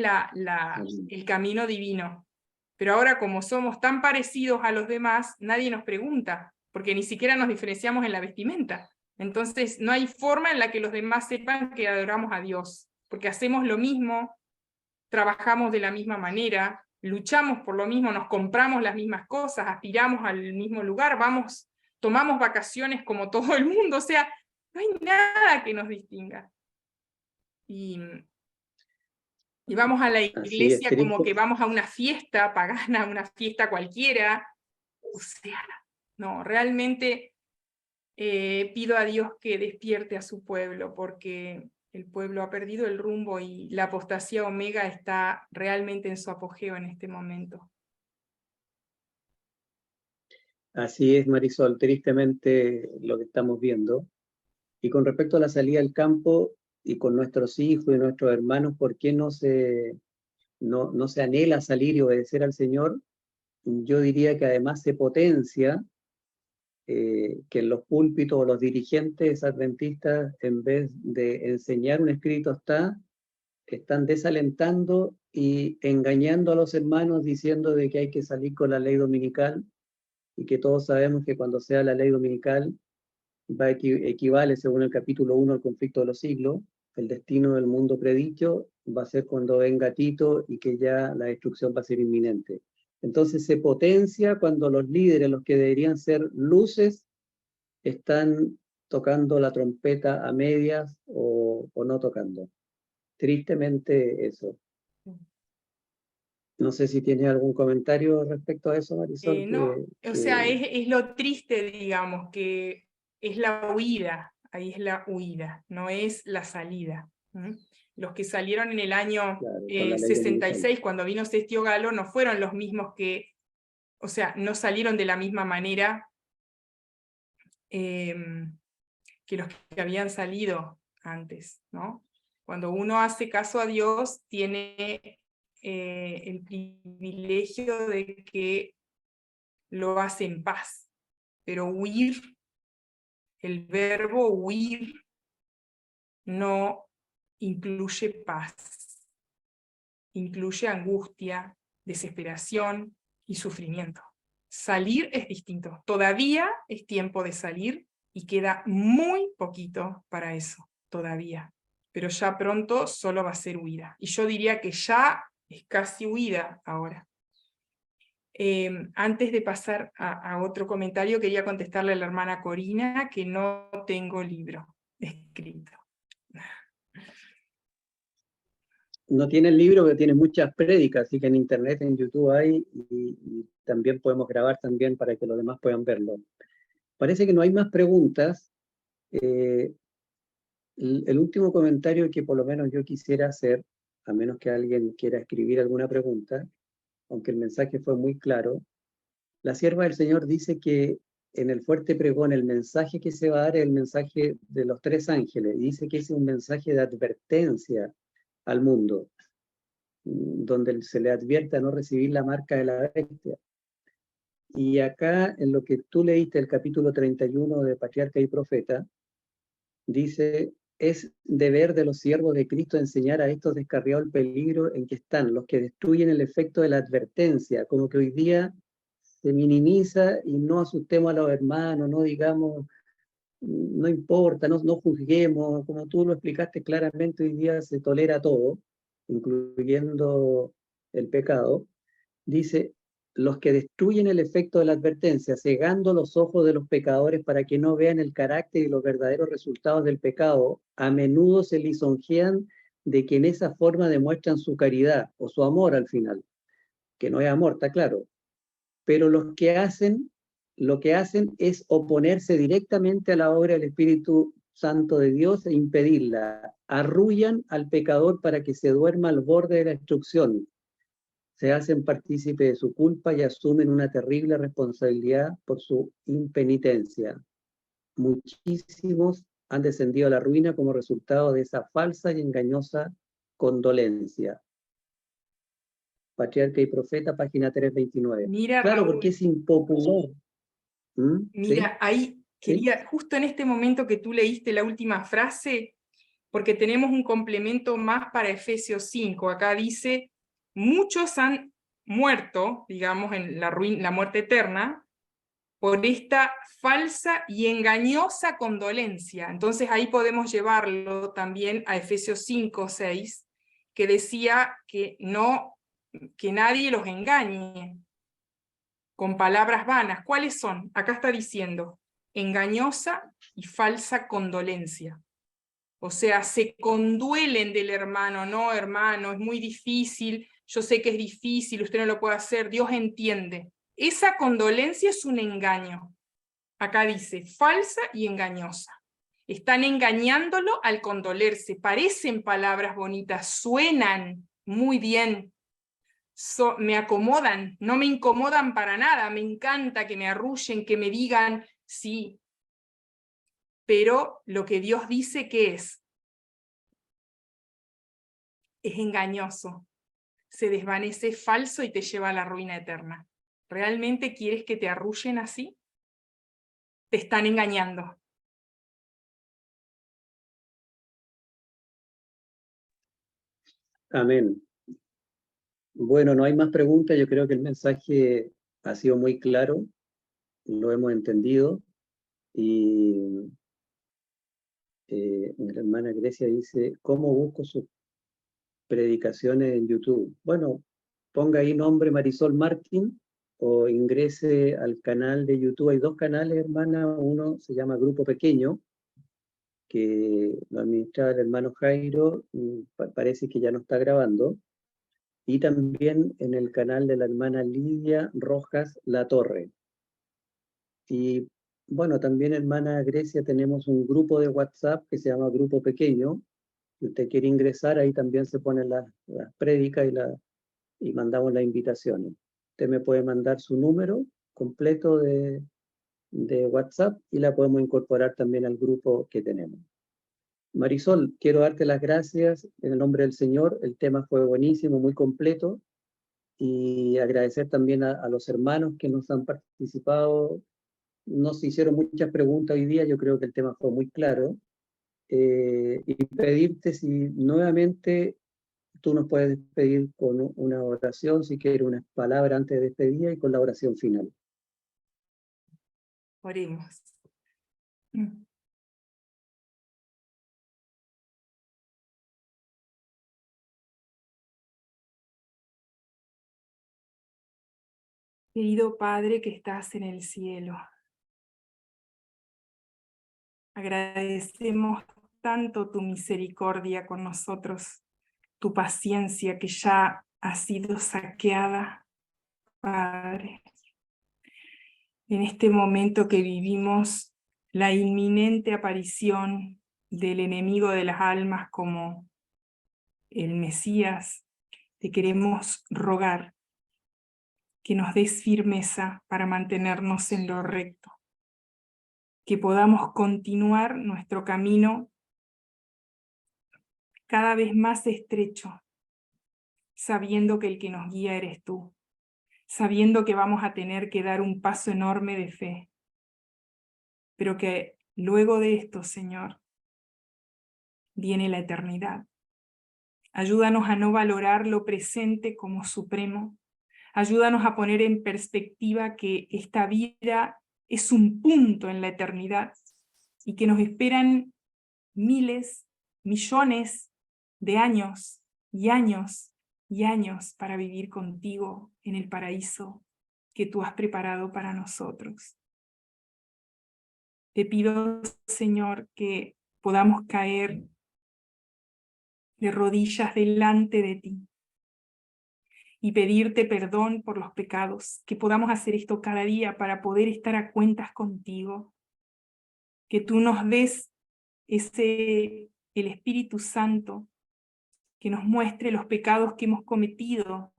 el camino divino. Pero ahora, como somos tan parecidos a los demás, nadie nos pregunta, porque ni siquiera nos diferenciamos en la vestimenta. Entonces no hay forma en la que los demás sepan que adoramos a Dios, porque hacemos lo mismo, trabajamos de la misma manera, luchamos por lo mismo, nos compramos las mismas cosas, aspiramos al mismo lugar, tomamos vacaciones como todo el mundo, o sea, no hay nada que nos distinga. Y vamos a la iglesia como que vamos a una fiesta pagana, una fiesta cualquiera. O sea, no, realmente pido a Dios que despierte a su pueblo, porque el pueblo ha perdido el rumbo y la apostasía omega está realmente en su apogeo en este momento. Así es, Marisol, tristemente lo que estamos viendo. Y con respecto a la salida al campo y con nuestros hijos y nuestros hermanos, ¿por qué no se anhela salir y obedecer al Señor? Yo diría que además se potencia que en los púlpitos o los dirigentes adventistas, en vez de enseñar un espíritu están desalentando y engañando a los hermanos diciendo de que hay que salir con la ley dominical, y que todos sabemos que cuando sea la ley dominical equivale, según el capítulo 1, al conflicto de los siglos. El destino del mundo predicho va a ser cuando venga Tito y que ya la destrucción va a ser inminente. Entonces se potencia cuando los líderes, los que deberían ser luces, están tocando la trompeta a medias o no tocando. Tristemente eso. No sé si tienes algún comentario respecto a eso, Marisol. No, o sea, es lo triste, digamos, que es la huida, ahí es la huida, no es la salida. Los que salieron en el año 66, cuando vino Sestio Galo, no fueron los mismos que, o sea, no salieron de la misma manera que los que habían salido antes, ¿no? Cuando uno hace caso a Dios, tiene el privilegio de que lo hace en paz, pero huir, el verbo huir, no incluye paz, incluye angustia, desesperación y sufrimiento. Salir es distinto, todavía es tiempo de salir y queda muy poquito para eso, todavía, pero ya pronto solo va a ser huida, y yo diría que ya es casi huida ahora. Antes de pasar a otro comentario, quería contestarle a la hermana Corina que no tengo libro escrito. no tiene el libro, pero tiene muchas prédicas, así que en internet, en YouTube hay, y también podemos grabar también para que los demás puedan verlo. Parece que no hay más preguntas. El último comentario que por lo menos yo quisiera hacer, a menos que alguien quiera escribir alguna pregunta, aunque el mensaje fue muy claro, la sierva del Señor dice que en el fuerte pregón el mensaje que se va a dar es el mensaje de los 3 ángeles, y dice que es un mensaje de advertencia al mundo, donde se le advierte a no recibir la marca de la bestia. Y acá, en lo que tú leíste, el capítulo 31 de Patriarca y Profeta, dice: es deber de los siervos de Cristo enseñar a estos descarriados el peligro en que están, los que destruyen el efecto de la advertencia, como que hoy día se minimiza y no asustemos a los hermanos, no digamos, no importa, no juzguemos, como tú lo explicaste claramente, hoy día se tolera todo, incluyendo el pecado. Dice: los que destruyen el efecto de la advertencia, cegando los ojos de los pecadores para que no vean el carácter y los verdaderos resultados del pecado, a menudo se lisonjean de que en esa forma demuestran su caridad o su amor al final, que no es amor, está claro. Pero lo que hacen es oponerse directamente a la obra del Espíritu Santo de Dios e impedirla. Arrullan al pecador para que se duerma al borde de la destrucción. Se hacen partícipe de su culpa y asumen una terrible responsabilidad por su impenitencia. Muchísimos han descendido a la ruina como resultado de esa falsa y engañosa condolencia. Patriarca y Profeta, página 329. Mira, Claro, porque Raúl, es impopular. ¿Sí? mira, ahí ¿Sí? quería, justo en este momento que tú leíste la última frase, porque tenemos un complemento más para Efesios 5. Acá dice: muchos han muerto, digamos, en la muerte eterna, por esta falsa y engañosa condolencia. Entonces ahí podemos llevarlo también a Efesios 5, 6, que decía que nadie los engañe con palabras vanas. ¿Cuáles son? Acá está diciendo: engañosa y falsa condolencia. O sea, se conduelen del hermano: no, hermano, es muy difícil, yo sé que es difícil, usted no lo puede hacer, Dios entiende. Esa condolencia es un engaño. Acá dice falsa y engañosa. Están engañándolo al condolerse. Parecen palabras bonitas, suenan muy bien, me acomodan, no me incomodan para nada, me encanta que me arrullen, que me digan sí. Pero lo que Dios dice que es engañoso, se desvanece, falso y te lleva a la ruina eterna. ¿Realmente quieres que te arrullen así? Te están engañando. Amén. Bueno, no hay más preguntas. Yo creo que el mensaje ha sido muy claro, lo hemos entendido. Y mi hermana Grecia dice: ¿cómo busco sus predicaciones en YouTube? Bueno, ponga ahí nombre Marisol Martín o ingrese al canal de YouTube. Hay 2 canales, hermana. Uno se llama Grupo Pequeño, que lo administra el hermano Jairo, parece que ya no está grabando. Y también en el canal de la hermana Lidia Rojas La Torre. Y bueno, también, hermana Grecia, tenemos un grupo de WhatsApp que se llama Grupo Pequeño. Si usted quiere ingresar, ahí también se ponen las prédicas y mandamos las invitaciones. Usted me puede mandar su número completo de WhatsApp y la podemos incorporar también al grupo que tenemos. Marisol, quiero darte las gracias en el nombre del Señor. El tema fue buenísimo, muy completo. Y agradecer también a los hermanos que nos han participado. Nos hicieron muchas preguntas hoy día, yo creo que el tema fue muy claro. Y pedirte si nuevamente tú nos puedes despedir con una oración, si quieres una palabra antes de despedida y con la oración final. Oremos. Querido Padre que estás en el cielo, agradecemos tanto tu misericordia con nosotros, tu paciencia que ya ha sido saqueada, Padre. En este momento que vivimos la inminente aparición del enemigo de las almas como el Mesías, te queremos rogar que nos des firmeza para mantenernos en lo recto, que podamos continuar nuestro camino cada vez más estrecho, sabiendo que el que nos guía eres tú, sabiendo que vamos a tener que dar un paso enorme de fe, pero que luego de esto, Señor, viene la eternidad. Ayúdanos a no valorar lo presente como supremo. Ayúdanos a poner en perspectiva que esta vida es un punto en la eternidad y que nos esperan miles, millones de años y años y años para vivir contigo en el paraíso que tú has preparado para nosotros. Te pido, Señor, que podamos caer de rodillas delante de ti y pedirte perdón por los pecados, que podamos hacer esto cada día para poder estar a cuentas contigo, que tú nos des el Espíritu Santo, que nos muestre los pecados que hemos cometido,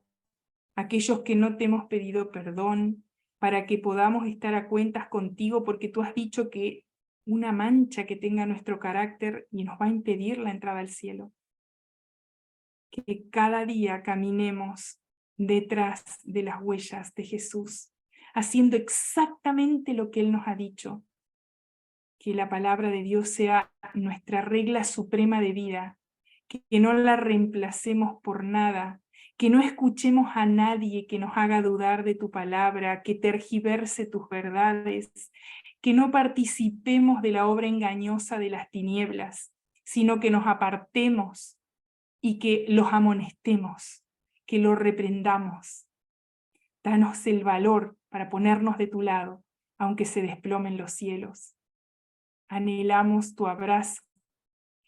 aquellos que no te hemos pedido perdón, para que podamos estar a cuentas contigo, porque tú has dicho que una mancha que tenga nuestro carácter y nos va a impedir la entrada al cielo. Que cada día caminemos detrás de las huellas de Jesús, haciendo exactamente lo que Él nos ha dicho. Que la palabra de Dios sea nuestra regla suprema de vida, que no la reemplacemos por nada, que no escuchemos a nadie que nos haga dudar de tu palabra, que tergiverse tus verdades, que no participemos de la obra engañosa de las tinieblas, sino que nos apartemos y que los amonestemos, que los reprendamos. Danos el valor para ponernos de tu lado, aunque se desplomen los cielos. Anhelamos tu abrazo,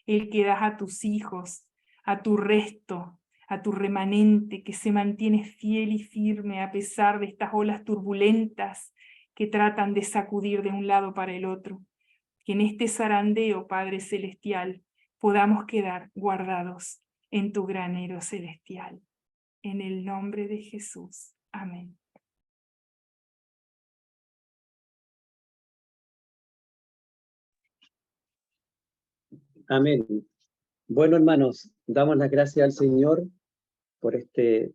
el que das a tus hijos, a tu resto, a tu remanente que se mantiene fiel y firme a pesar de estas olas turbulentas que tratan de sacudir de un lado para el otro. Que en este zarandeo, Padre Celestial, podamos quedar guardados en tu granero celestial. En el nombre de Jesús. Amén. Amén. Bueno, hermanos, damos las gracias al Señor por este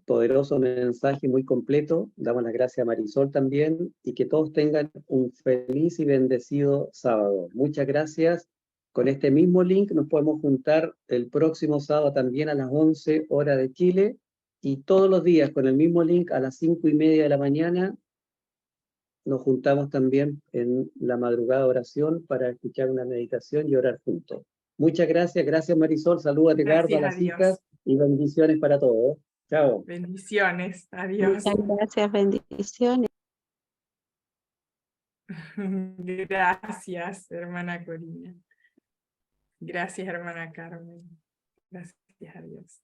poderoso mensaje muy completo. Damos las gracias a Marisol también y que todos tengan un feliz y bendecido sábado. Muchas gracias. Con este mismo link nos podemos juntar el próximo sábado también a las 11 horas de Chile y todos los días con el mismo link a las 5:30 de la mañana nos juntamos también en la madrugada de oración para escuchar una meditación y orar juntos. Muchas gracias. Gracias, Marisol. Saludos a Edgardo, a Gracias a las Dios. hijas y bendiciones para todos. Chao. Bendiciones. Adiós. Muchas gracias, bendiciones. Gracias, hermana Corina. Gracias, hermana Carmen. Gracias a Dios.